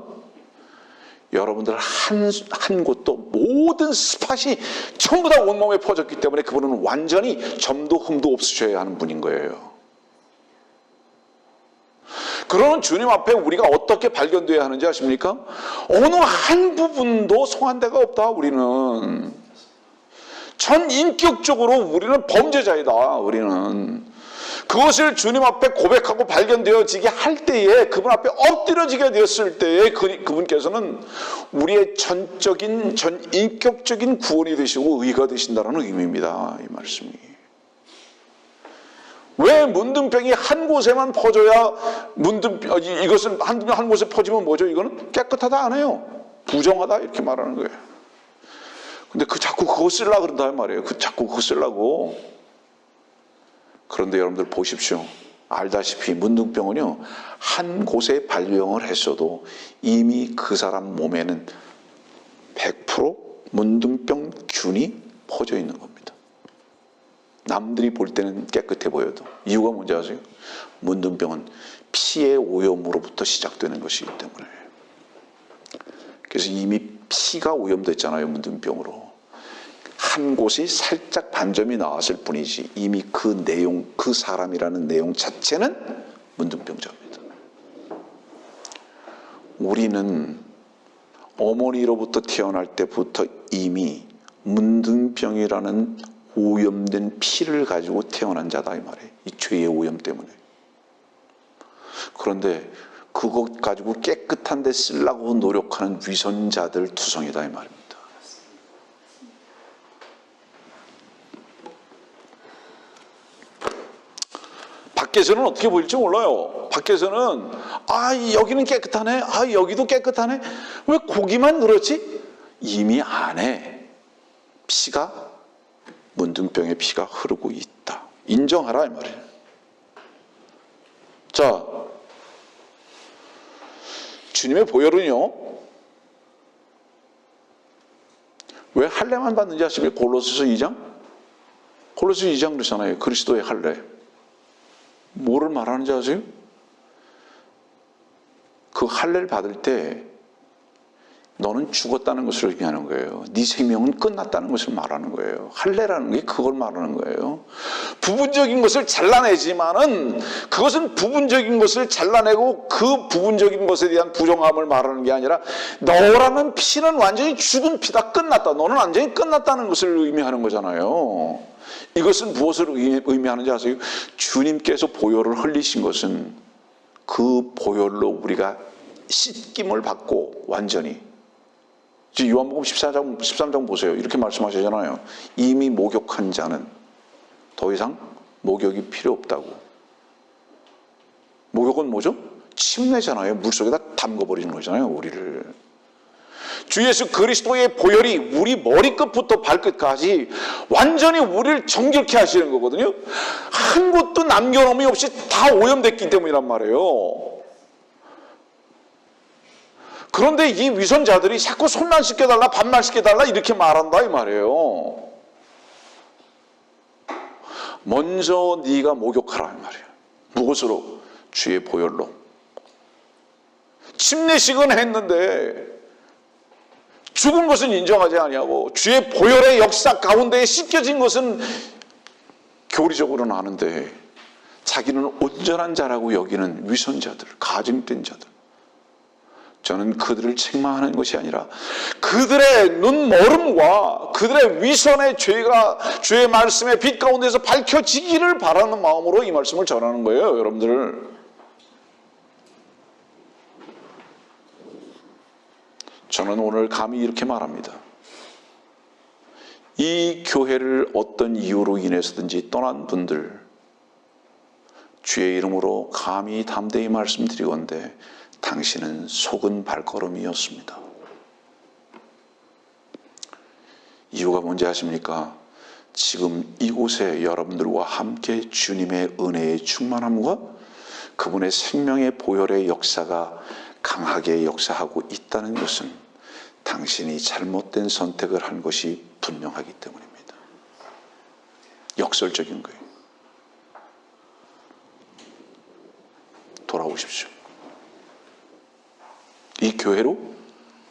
여러분들 한 곳도 모든 스팟이 전부 다 온몸에 퍼졌기 때문에 그분은 완전히 점도 흠도 없으셔야 하는 분인 거예요. 그러는 주님 앞에 우리가 어떻게 발견되어야 하는지 아십니까? 어느 한 부분도 성한 데가 없다. 우리는 전 인격적으로 우리는 범죄자이다. 우리는 그것을 주님 앞에 고백하고 발견되어지게 할 때에, 그분 앞에 엎드려지게 되었을 때에 그분께서는 우리의 전적인 전인격적인 구원이 되시고 의가 되신다는 의미입니다. 이 말씀이. 왜 문둥병이 한 곳에만 퍼져야 이것은 한 곳에 퍼지면 뭐죠? 이거는 깨끗하다 안 해요. 부정하다 이렇게 말하는 거예요. 근데 자꾸 그거 쓰려고 그런다 말이에요. 자꾸 그거 쓰려고. 그런데 여러분들 보십시오. 알다시피 문둥병은요, 한 곳에 발병을 했어도 이미 그 사람 몸에는 100% 문둥병균이 퍼져 있는 겁니다. 남들이 볼 때는 깨끗해 보여도. 이유가 뭔지 아세요? 문둥병은 피의 오염으로부터 시작되는 것이기 때문에. 그래서 이미 피가 오염됐잖아요, 문둥병으로. 한 곳이 살짝 반점이 나왔을 뿐이지 이미 그 내용, 그 사람이라는 내용 자체는 문둥병자입니다. 우리는 어머니로부터 태어날 때부터 이미 문둥병이라는 오염된 피를 가지고 태어난 자다 이 말이에요. 이 죄의 오염 때문에. 그런데 그것 가지고 깨끗한 데 쓰려고 노력하는 위선자들 투성이다 이 말입니다. 밖에서는 어떻게 보일지 몰라요. 밖에서는 여기는 깨끗하네, 여기도 깨끗하네, 왜 고기만 그렇지? 이미 안에 피가, 문둥병의 피가 흐르고 있다. 인정하라 이 말이에요. 자, 주님의 보혈은요, 왜 할례만 받는지 아십니까? 골로새서 2장? 골로새 2장 그러잖아요. 그리스도의 할례. 뭐를 말하는지 아세요? 그 할례를 받을 때 너는 죽었다는 것을 의미하는 거예요. 네 생명은 끝났다는 것을 말하는 거예요. 할례라는 게 그걸 말하는 거예요. 부분적인 것을 잘라내지만은 그것은 부분적인 것을 잘라내고 그 부분적인 것에 대한 부정함을 말하는 게 아니라 너라는 피는 완전히 죽은 피다. 끝났다. 너는 완전히 끝났다는 것을 의미하는 거잖아요. 이것은 무엇을 의미하는지 아세요? 주님께서 보혈을 흘리신 것은 그 보혈로 우리가 씻김을 받고 완전히 요한복음 13장 보세요. 이렇게 말씀하시잖아요. 이미 목욕한 자는 더 이상 목욕이 필요 없다고. 목욕은 뭐죠? 침례잖아요. 물속에다 담궈버리는 거잖아요. 우리를. 주 예수 그리스도의 보혈이 우리 머리끝부터 발끝까지 완전히 우리를 정결케 하시는 거거든요. 한 곳도 남겨놓음이 없이 다 오염됐기 때문이란 말이에요. 그런데 이 위선자들이 자꾸 손만 씻겨달라, 발만 씻겨달라 이렇게 말한다 이 말이에요. 먼저 네가 목욕하라 이 말이에요. 무엇으로? 주의 보혈로. 침례식은 했는데 죽은 것은 인정하지 아니하고 주의 보혈의 역사 가운데에 씻겨진 것은 교리적으로는 아는데 자기는 온전한 자라고 여기는 위선자들, 가증된 자들. 저는 그들을 책망하는 것이 아니라 그들의 눈멀음과 그들의 위선의 죄가 주의 말씀의 빛 가운데서 밝혀지기를 바라는 마음으로 이 말씀을 전하는 거예요, 여러분들. 저는 오늘 감히 이렇게 말합니다. 이 교회를 어떤 이유로 인해서든지 떠난 분들, 주의 이름으로 감히 담대히 말씀드리건대 당신은 속은 발걸음이었습니다. 이유가 뭔지 아십니까? 지금 이곳에 여러분들과 함께 주님의 은혜의 충만함과 그분의 생명의 보혈의 역사가 강하게 역사하고 있다는 것은 당신이 잘못된 선택을 한 것이 분명하기 때문입니다. 역설적인 거예요. 돌아오십시오. 이 교회로?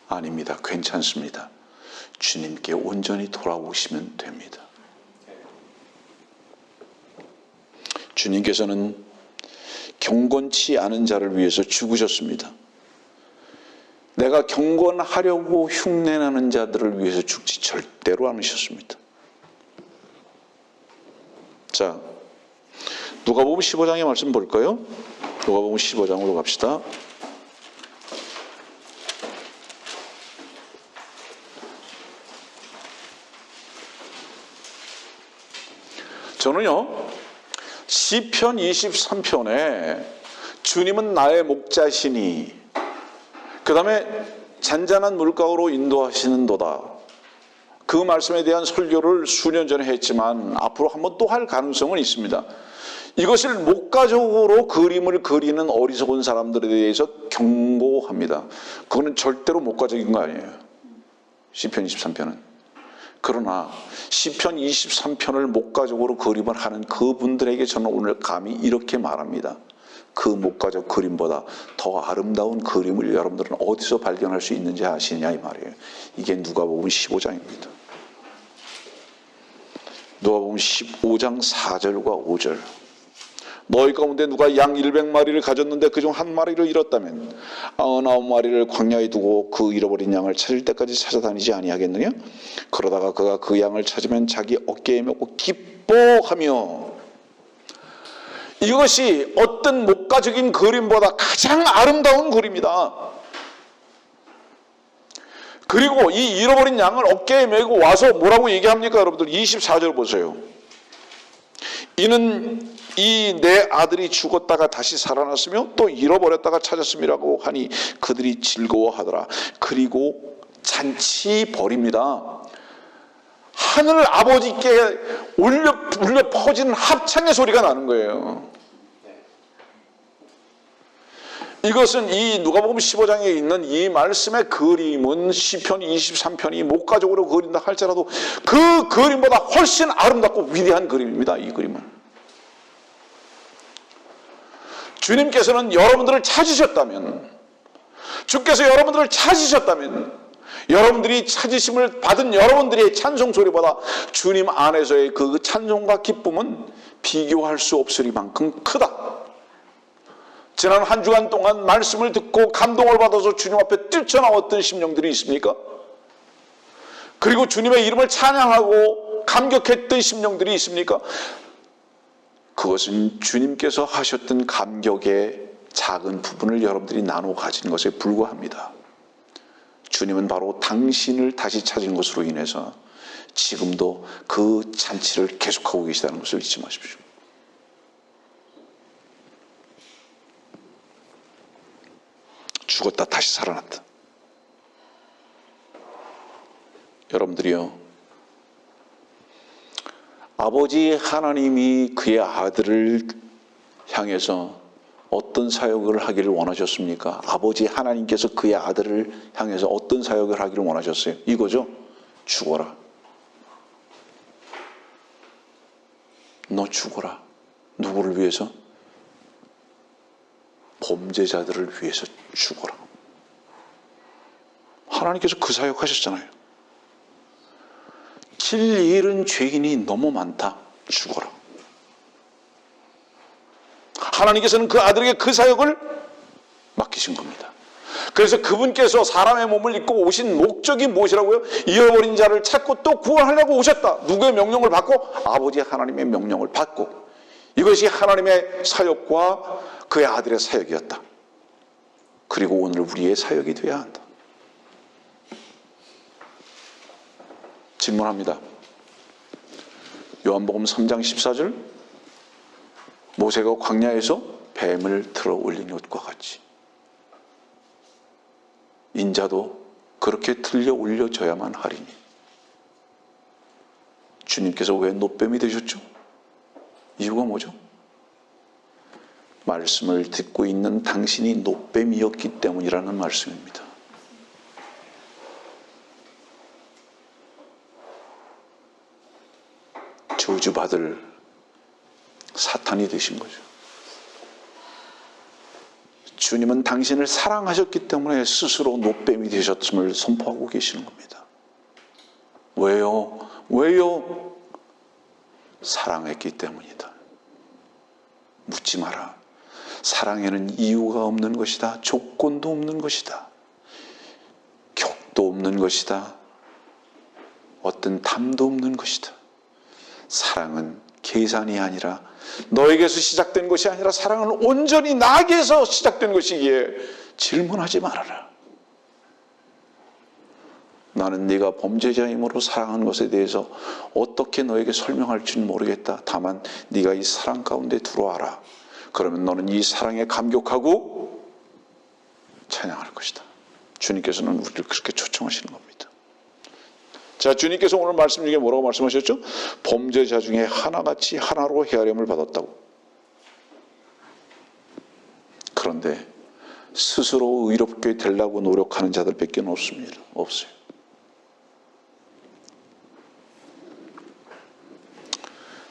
아닙니다. 괜찮습니다. 주님께 온전히 돌아오시면 됩니다. 주님께서는 경건치 않은 자를 위해서 죽으셨습니다. 내가 경건하려고 흉내나는 자들을 위해서 죽지 절대로 않으셨습니다. 자, 누가복음 15장의 말씀 볼까요? 누가복음 15장으로 갑시다. 저는요, 시편 23편에 주님은 나의 목자시니 그 다음에 잔잔한 물가로 인도하시는도다. 그 말씀에 대한 설교를 수년 전에 했지만 앞으로 한번 또 할 가능성은 있습니다. 이것을 목가적으로 그림을 그리는 어리석은 사람들에 대해서 경고합니다. 그거는 절대로 목가적인 거 아니에요. 시편 23편은. 그러나 시편 23편을 목가적으로 그림을 하는 그분들에게 저는 오늘 감히 이렇게 말합니다. 그 목가적 그림보다 더 아름다운 그림을 여러분들은 어디서 발견할 수 있는지 아시냐 이 말이에요. 이게 누가복음 15장입니다. 누가복음 15장 4절과 5절. 너희 가운데 누가 양 100마리를 가졌는데 그중 한 마리를 잃었다면 99마리를 광야에 두고 그 잃어버린 양을 찾을 때까지 찾아다니지 아니하겠느냐? 그러다가 그가 그 양을 찾으면 자기 어깨에 메고 기뻐하며. 이것이 어떤 목가적인 그림보다 가장 아름다운 그림이다. 그리고 이 잃어버린 양을 어깨에 메고 와서 뭐라고 얘기합니까? 여러분들 24절 보세요. 이는 이 내 아들이 죽었다가 다시 살아났으며 또 잃어버렸다가 찾았음이라고 하니 그들이 즐거워하더라. 그리고 잔치 벌입니다. 하늘 아버지께 울려 퍼지는 합창의 소리가 나는 거예요. 이것은 이 누가복음 15장에 있는 이 말씀의 그림은 시편 23편이 목가적으로 그린다 할지라도 그 그림보다 훨씬 아름답고 위대한 그림입니다. 이 그림은. 주님께서는 여러분들을 찾으셨다면, 주께서 여러분들을 찾으셨다면 여러분들이 찾으심을 받은 여러분들의 찬송 소리보다 주님 안에서의 그 찬송과 기쁨은 비교할 수 없으리만큼 크다. 지난 한 주간 동안 말씀을 듣고 감동을 받아서 주님 앞에 뛰쳐나왔던 심령들이 있습니까? 그리고 주님의 이름을 찬양하고 감격했던 심령들이 있습니까? 그것은 주님께서 하셨던 감격의 작은 부분을 여러분들이 나눠 가진 것에 불과합니다. 주님은 바로 당신을 다시 찾은 것으로 인해서 지금도 그 잔치를 계속하고 계시다는 것을 잊지 마십시오. 죽었다 다시 살아났다. 여러분들이요, 아버지 하나님이 그의 아들을 향해서 어떤 사역을 하기를 원하셨습니까? 아버지 하나님께서 그의 아들을 향해서 어떤 사역을 하기를 원하셨어요? 이거죠. 죽어라. 너 죽어라. 누구를 위해서? 범죄자들을 위해서 죽어라. 하나님께서 그 사역하셨잖아요. 길 잃은 죄인이 너무 많다. 죽어라. 하나님께서는 그 아들에게 그 사역을 맡기신 겁니다. 그래서 그분께서 사람의 몸을 입고 오신 목적이 무엇이라고요? 잃어버린 자를 찾고 또 구원하려고 오셨다. 누구의 명령을 받고? 아버지 하나님의 명령을 받고. 이것이 하나님의 사역과 그의 아들의 사역이었다. 그리고 오늘 우리의 사역이 되어야 한다. 질문합니다. 요한복음 3장 14절, 모세가 광야에서 뱀을 들어 올린 것과 같이 인자도 그렇게 들려 올려져야만 하리니. 주님께서 왜 노뱀이 되셨죠? 이유가 뭐죠? 말씀을 듣고 있는 당신이 노뱀이었기 때문이라는 말씀입니다. 저주받을 사탄이 되신 거죠. 주님은 당신을 사랑하셨기 때문에 스스로 노뱀이 되셨음을 선포하고 계시는 겁니다. 왜요? 왜요? 사랑했기 때문이다. 묻지 마라. 사랑에는 이유가 없는 것이다. 조건도 없는 것이다. 격도 없는 것이다. 어떤 담도 없는 것이다. 사랑은 계산이 아니라 너에게서 시작된 것이 아니라 사랑은 온전히 나에게서 시작된 것이기에 질문하지 말아라. 나는 네가 범죄자이므로 사랑하는 것에 대해서 어떻게 너에게 설명할지는 모르겠다. 다만 네가 이 사랑 가운데 들어와라. 그러면 너는 이 사랑에 감격하고 찬양할 것이다. 주님께서는 우리를 그렇게 초청하시는 겁니다. 자, 주님께서 오늘 말씀 중에 뭐라고 말씀하셨죠? 범죄자 중에 하나같이 하나로 헤아림을 받았다고. 그런데 스스로 의롭게 되려고 노력하는 자들밖에 없습니다. 없어요.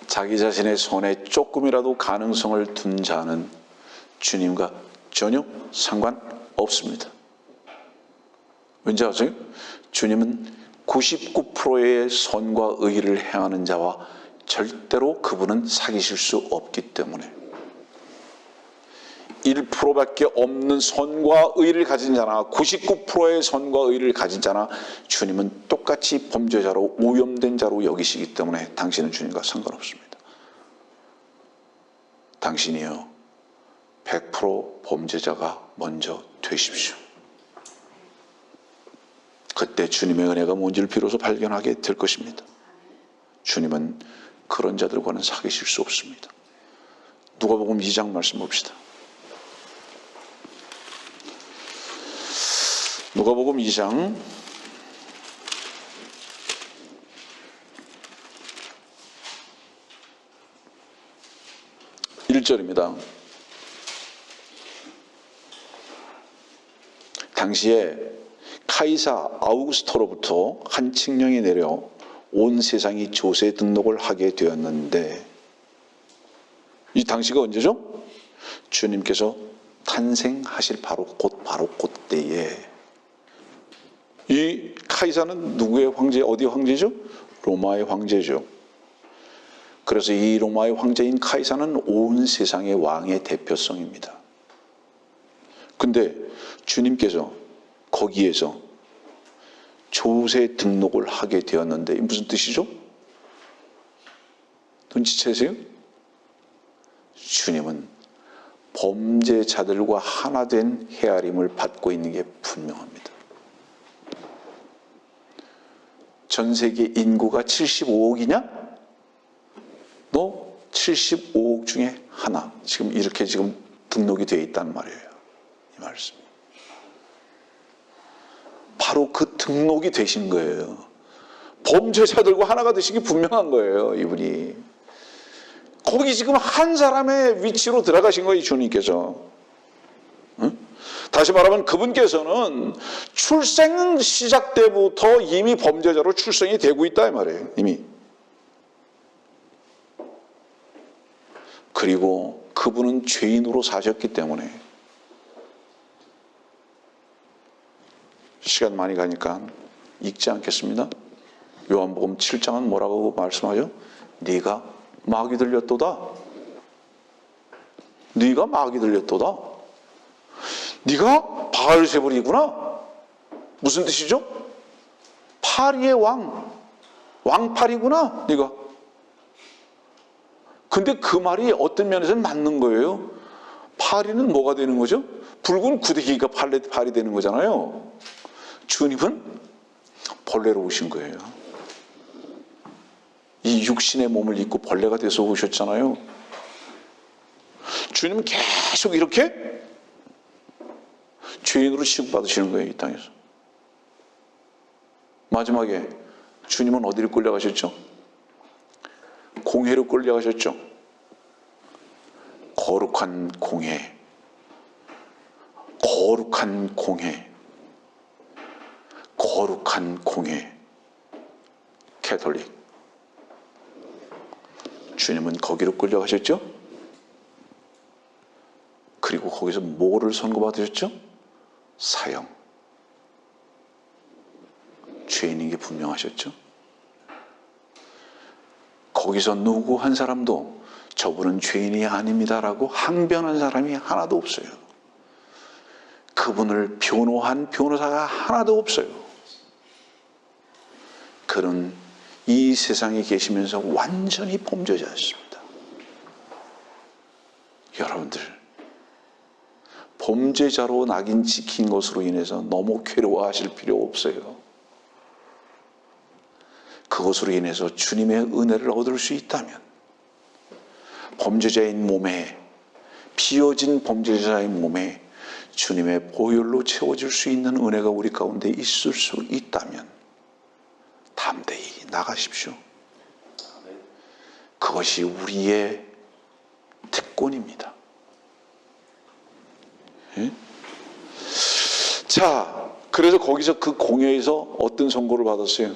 자기 자신의 손에 조금이라도 가능성을 둔 자는 주님과 전혀 상관없습니다. 왠지 아세요? 주님은 99%의 선과 의를 행하는 자와 절대로 그분은 사귀실 수 없기 때문에 1%밖에 없는 선과 의를 가진 자나 99%의 선과 의를 가진 자나 주님은 똑같이 범죄자로 오염된 자로 여기시기 때문에 당신은 주님과 상관없습니다. 당신이요 100% 범죄자가 먼저 되십시오. 그때 주님의 은혜가 뭔지를 비로소 발견하게 될 것입니다. 주님은 그런 자들과는 사귀실 수 없습니다. 누가복음 2장 말씀 봅시다. 누가복음 2장 1절입니다. 당시에 카이사 아우구스토로부터 한 칙령이 내려 온 세상이 조세 등록을 하게 되었는데, 이 당시가 언제죠? 주님께서 탄생하실 바로 그때에 이 카이사는 누구의 황제, 어디 황제죠? 로마의 황제죠. 그래서 이 로마의 황제인 카이사는 온 세상의 왕의 대표성입니다. 근데 주님께서 거기에서 조세 등록을 하게 되었는데 무슨 뜻이죠? 눈치채세요? 주님은 범죄자들과 하나 된 헤아림을 받고 있는 게 분명합니다. 전 세계 인구가 75억이냐? 너 75억 중에 하나. 지금 이렇게 등록이 되어 있단 말이에요. 이 말씀. 바로 그 등록이 되신 거예요. 범죄자들과 하나가 되시기 분명한 거예요, 이분이. 거기 지금 한 사람의 위치로 들어가신 거예요, 주님께서. 응? 다시 말하면 그분께서는 출생 시작 때부터 이미 범죄자로 출생이 되고 있다 이 말이에요. 이미. 그리고 그분은 죄인으로 사셨기 때문에 시간 많이 가니까 읽지 않겠습니다. 요한복음 7장은 뭐라고 말씀하죠? 네가 마귀 들렸도다. 네가 마귀 들렸도다. 네가 바알세불이구나. 무슨 뜻이죠? 파리의 왕. 왕파리구나. 네가. 근데 그 말이 어떤 면에서는 맞는 거예요. 파리는 뭐가 되는 거죠? 붉은 구데기가 발이 되는 거잖아요. 주님은 벌레로 오신 거예요. 이 육신의 몸을 입고 벌레가 돼서 오셨잖아요. 주님은 계속 이렇게 죄인으로 취급받으시는 거예요, 이 땅에서. 마지막에 주님은 어디로 끌려가셨죠? 공회로 끌려가셨죠. 거룩한 공회. 거룩한 공회. 거룩한 공회. 캐톨릭. 주님은 거기로 끌려가셨죠. 그리고 거기서 뭐를 선고받으셨죠? 사형. 죄인인 게 분명하셨죠. 거기서 누구 한 사람도 저분은 죄인이 아닙니다라고 항변한 사람이 하나도 없어요. 그분을 변호한 변호사가 하나도 없어요. 그는 이 세상에 계시면서 완전히 범죄자였습니다. 여러분들, 범죄자로 낙인 찍힌 것으로 인해서 너무 괴로워하실 필요 없어요. 그것으로 인해서 주님의 은혜를 얻을 수 있다면 범죄자인 몸에, 비어진 범죄자의 몸에 주님의 보혈로 채워질 수 있는 은혜가 우리 가운데 있을 수 있다면 담대히 나가십시오. 그것이 우리의 특권입니다. 예? 자, 그래서 거기서 그 공회에서 어떤 선고를 받았어요?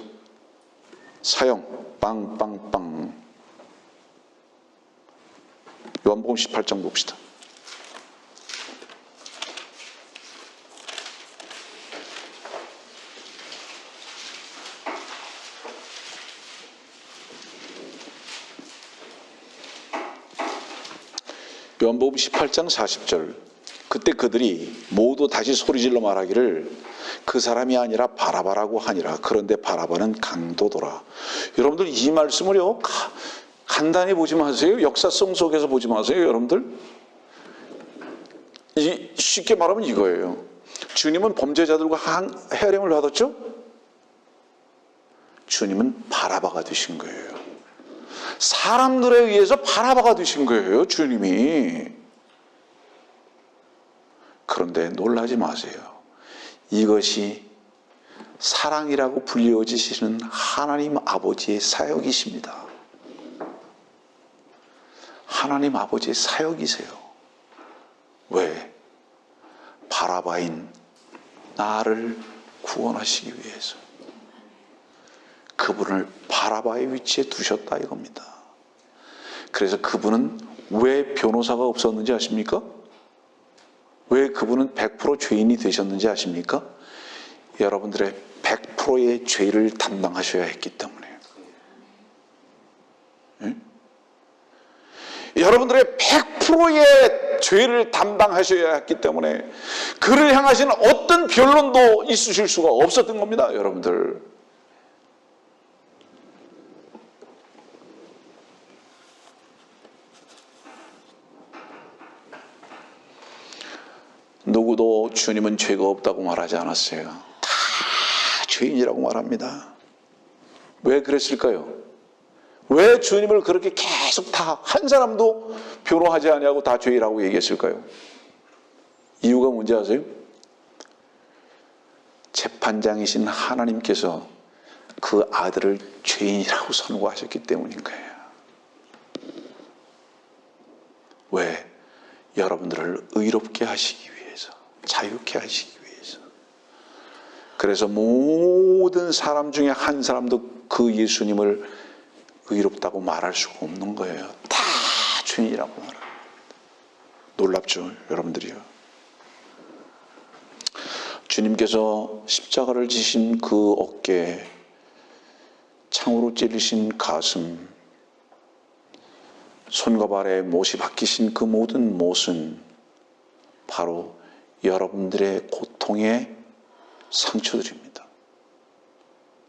사형, 빵빵빵. 요한복음 18장 봅시다. 요한복음 18장 40절. 그때 그들이 모두 다시 소리질러 말하기를 그 사람이 아니라 바라바라고 하니라. 그런데 바라바는 강도더라. 여러분들 이 말씀을요 간단히 보지 마세요. 역사성 속에서 보지 마세요. 여러분들 쉽게 말하면 이거예요. 주님은 범죄자들과 헤아림을 받았죠. 주님은 바라바가 되신 거예요. 사람들에 의해서 바라바가 되신 거예요, 주님이. 그런데 놀라지 마세요. 이것이 사랑이라고 불려지시는 하나님 아버지의 사역이십니다. 하나님 아버지의 사역이세요. 왜? 바라바인 나를 구원하시기 위해서 그분을 바라바의 위치에 두셨다 이겁니다. 그래서 그분은 왜 변호사가 없었는지 아십니까? 왜 그분은 100% 죄인이 되셨는지 아십니까? 여러분들의 100%의 죄를 담당하셔야 했기 때문에. 예? 여러분들의 100%의 죄를 담당하셔야 했기 때문에 그를 향하신 어떤 변론도 있으실 수가 없었던 겁니다, 여러분들. 누구도 주님은 죄가 없다고 말하지 않았어요. 다 죄인이라고 말합니다. 왜 그랬을까요? 왜 주님을 그렇게 계속 다 한 사람도 변호하지 아니하고 다 죄인이라고 얘기했을까요? 이유가 뭔지 아세요? 재판장이신 하나님께서 그 아들을 죄인이라고 선고하셨기 때문인 거예요. 왜? 여러분들을 의롭게 하시기 위해서, 자유케 하시기 위해서. 그래서 모든 사람 중에 한 사람도 그 예수님을 의롭다고 말할 수가 없는 거예요. 다 죄인이라고 말합니다. 놀랍죠, 여러분들이요. 주님께서 십자가를 지신 그 어깨, 창으로 찔리신 가슴, 손과 발에 못이 박히신 그 모든 못은 바로 여러분들의 고통의 상처들입니다.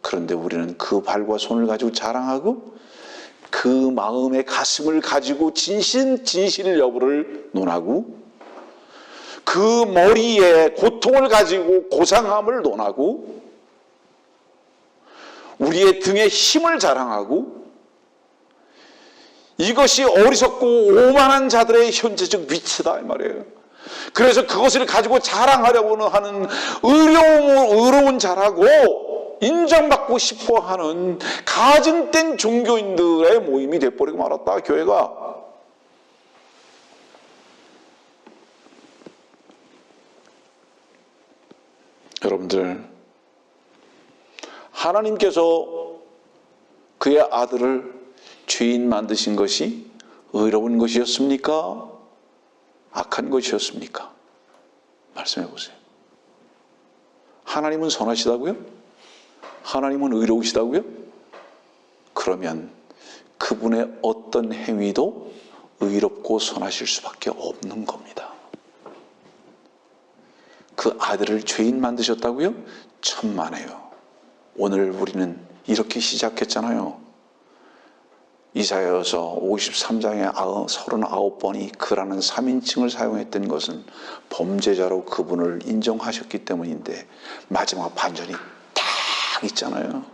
그런데 우리는 그 발과 손을 가지고 자랑하고 그 마음의 가슴을 가지고 진실 여부를 논하고 그 머리에 고통을 가지고 고상함을 논하고 우리의 등에 힘을 자랑하고 이것이 어리석고 오만한 자들의 현재적 위치다 이 말이에요. 그래서 그것을 가지고 자랑하려고 하는 의로운 자라고 인정받고 싶어하는 가증된 종교인들의 모임이 돼버리고 말았다, 교회가. 여러분들, 하나님께서 그의 아들을 죄인 만드신 것이 의로운 것이었습니까? 악한 것이었습니까? 말씀해 보세요. 하나님은 선하시다고요? 하나님은 의로우시다고요? 그러면 그분의 어떤 행위도 의롭고 선하실 수밖에 없는 겁니다. 그 아들을 죄인 만드셨다고요? 천만에요. 오늘 우리는 이렇게 시작했잖아요. 이사야서 53장의 39번이 그라는 3인칭을 사용했던 것은 범죄자로 그분을 인정하셨기 때문인데 마지막 반전이 딱 있잖아요.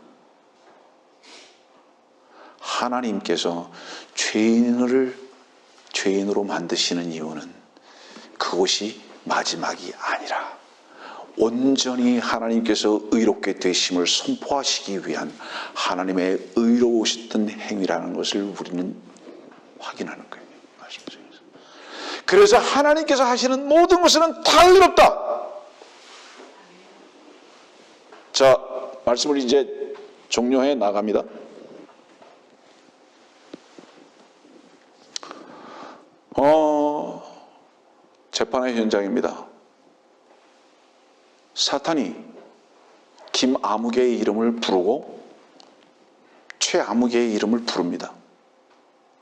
하나님께서 죄인으로 만드시는 이유는 그것이 마지막이 아니라 온전히 하나님께서 의롭게 되심을 선포하시기 위한 하나님의 의로우셨던 행위라는 것을 우리는 확인하는 거예요. 그래서 하나님께서 하시는 모든 것은 다 의롭다. 자, 말씀을 이제 종료해 나갑니다. 재판의 현장입니다. 사탄이 김아무개의 이름을 부르고 최아무개의 이름을 부릅니다.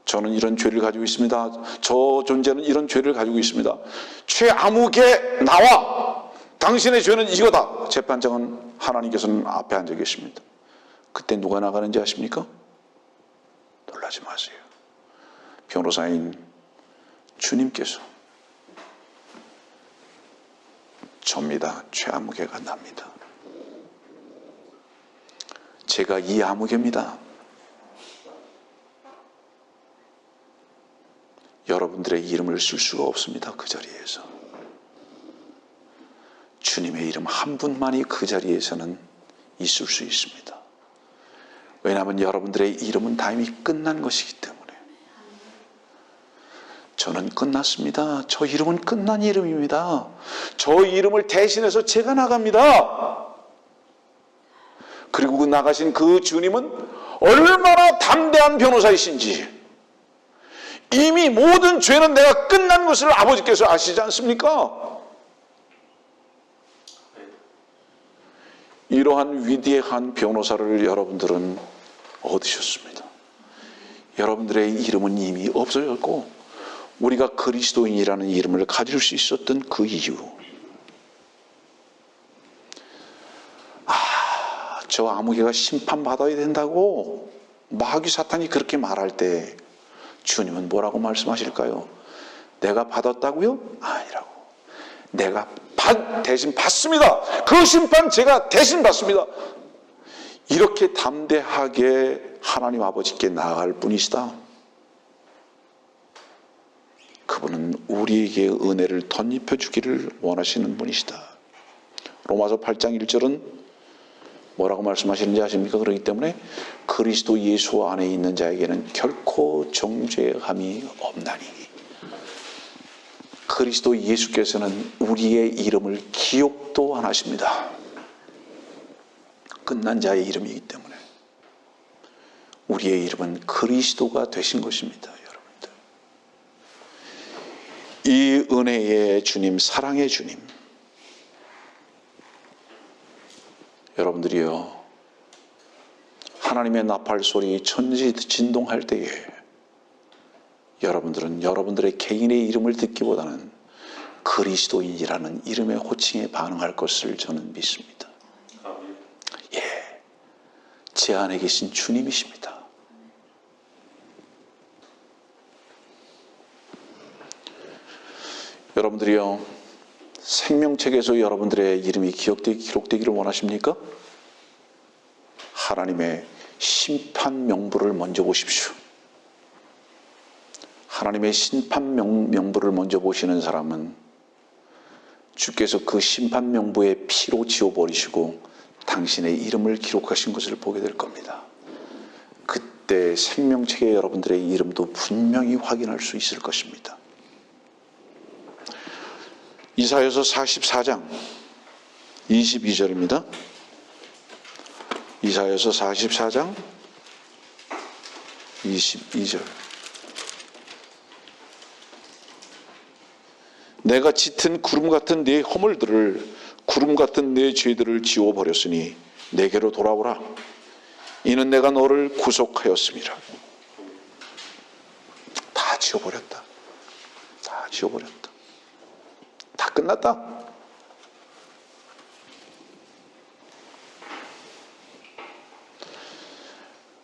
저는 이런 죄를 가지고 있습니다. 저 존재는 이런 죄를 가지고 있습니다. 최아무개 나와! 당신의 죄는 이거다. 재판장은 하나님께서는 앞에 앉아 계십니다. 그때 누가 나가는지 아십니까? 놀라지 마세요. 변호사인 주님께서 접니다. 최아무개가 납니다. 제가 이 아무개입니다. 여러분들의 이름을 쓸 수가 없습니다. 그 자리에서. 주님의 이름 한 분만이 그 자리에서는 있을 수 있습니다. 왜냐하면 여러분들의 이름은 다 이미 끝난 것이기 때문에. 저는 끝났습니다. 저 이름은 끝난 이름입니다. 저 이름을 대신해서 제가 나갑니다. 그리고 나가신 그 주님은 얼마나 담대한 변호사이신지 이미 모든 죄는 내가 끝난 것을 아버지께서 아시지 않습니까? 이러한 위대한 변호사를 여러분들은 얻으셨습니다. 여러분들의 이름은 이미 없어졌고 우리가 그리스도인이라는 이름을 가질 수 있었던 그 이유, 저 아무개가 심판받아야 된다고 마귀 사탄이 그렇게 말할 때 주님은 뭐라고 말씀하실까요? 내가 받았다고요? 아니라고. 내가 대신 받습니다. 그 심판 제가 대신 받습니다. 이렇게 담대하게 하나님 아버지께 나아갈 분이시다. 그분은 우리에게 은혜를 덧입혀 주기를 원하시는 분이시다. 로마서 8장 1절은 뭐라고 말씀하시는지 아십니까? 그렇기 때문에 그리스도 예수 안에 있는 자에게는 결코 정죄함이 없나니. 그리스도 예수께서는 우리의 이름을 기억도 안 하십니다. 끝난 자의 이름이기 때문에 우리의 이름은 그리스도가 되신 것입니다. 여러분들, 이 은혜의 주님, 사랑의 주님, 여러분들이요, 하나님의 나팔 소리 천지 진동할 때에 여러분들은 여러분들의 개인의 이름을 듣기보다는 그리스도인이라는 이름의 호칭에 반응할 것을 저는 믿습니다. 예, 제 안에 계신 주님이십니다. 여러분들이요, 생명책에서 여러분들의 이름이 기록되기를 원하십니까? 하나님의 심판 명부를 먼저 보십시오. 하나님의 심판 명부를 먼저 보시는 사람은 주께서 그 심판 명부의 피로 지워버리시고 당신의 이름을 기록하신 것을 보게 될 겁니다. 그때 생명책에 여러분들의 이름도 분명히 확인할 수 있을 것입니다. 이사야서 44장 22절입니다. 이사야서 44장 22절. 내가 짙은 구름 같은 네 허물들을, 구름 같은 네 죄들을 지워버렸으니 내게로 돌아오라. 이는 내가 너를 구속하였음이라. 다 지워버렸다. 다 지워버렸다. 다 끝났다.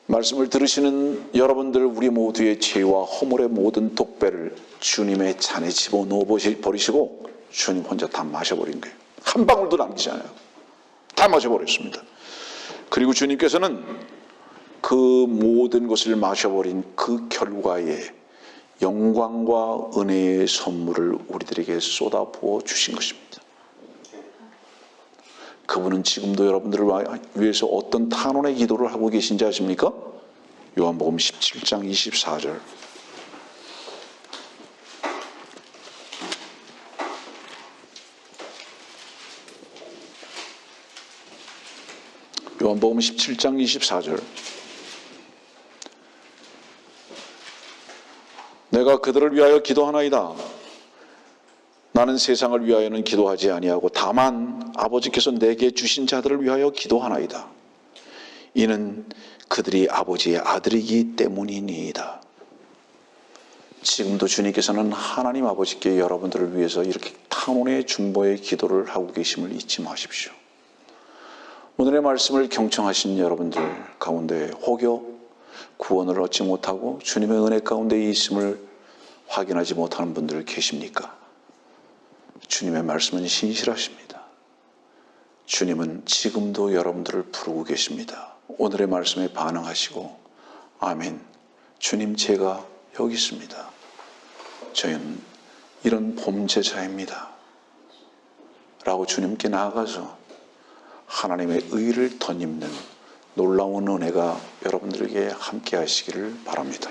말씀을 들으시는 여러분들, 우리 모두의 죄와 허물의 모든 독배를 주님의 잔에 집어넣어 버리시고 주님 혼자 다 마셔버린 거예요. 한 방울도 남기지 않아요. 다 마셔버렸습니다. 그리고 주님께서는 그 모든 것을 마셔버린 그 결과에 영광과 은혜의 선물을 우리들에게 쏟아부어 주신 것입니다. 그분은 지금도 여러분들을 위해서 어떤 탄원의 기도를 하고 계신지 아십니까? 요한복음 17장 24절. 요한복음 17장 24절. 내가 그들을 위하여 기도하나이다. 나는 세상을 위하여는 기도하지 아니하고 다만 아버지께서 내게 주신 자들을 위하여 기도하나이다. 이는 그들이 아버지의 아들이기 때문이니이다. 지금도 주님께서는 하나님 아버지께 여러분들을 위해서 이렇게 탄원의 중보의 기도를 하고 계심을 잊지 마십시오. 오늘의 말씀을 경청하신 여러분들 가운데 혹여 구원을 얻지 못하고 주님의 은혜 가운데 있음을 확인하지 못하는 분들 계십니까? 주님의 말씀은 신실하십니다. 주님은 지금도 여러분들을 부르고 계십니다. 오늘의 말씀에 반응하시고 아멘, 주님 제가 여기 있습니다. 저희는 이런 범죄자입니다. 라고 주님께 나아가서 하나님의 의를 덧입는 놀라운 은혜가 여러분들에게 함께 하시기를 바랍니다.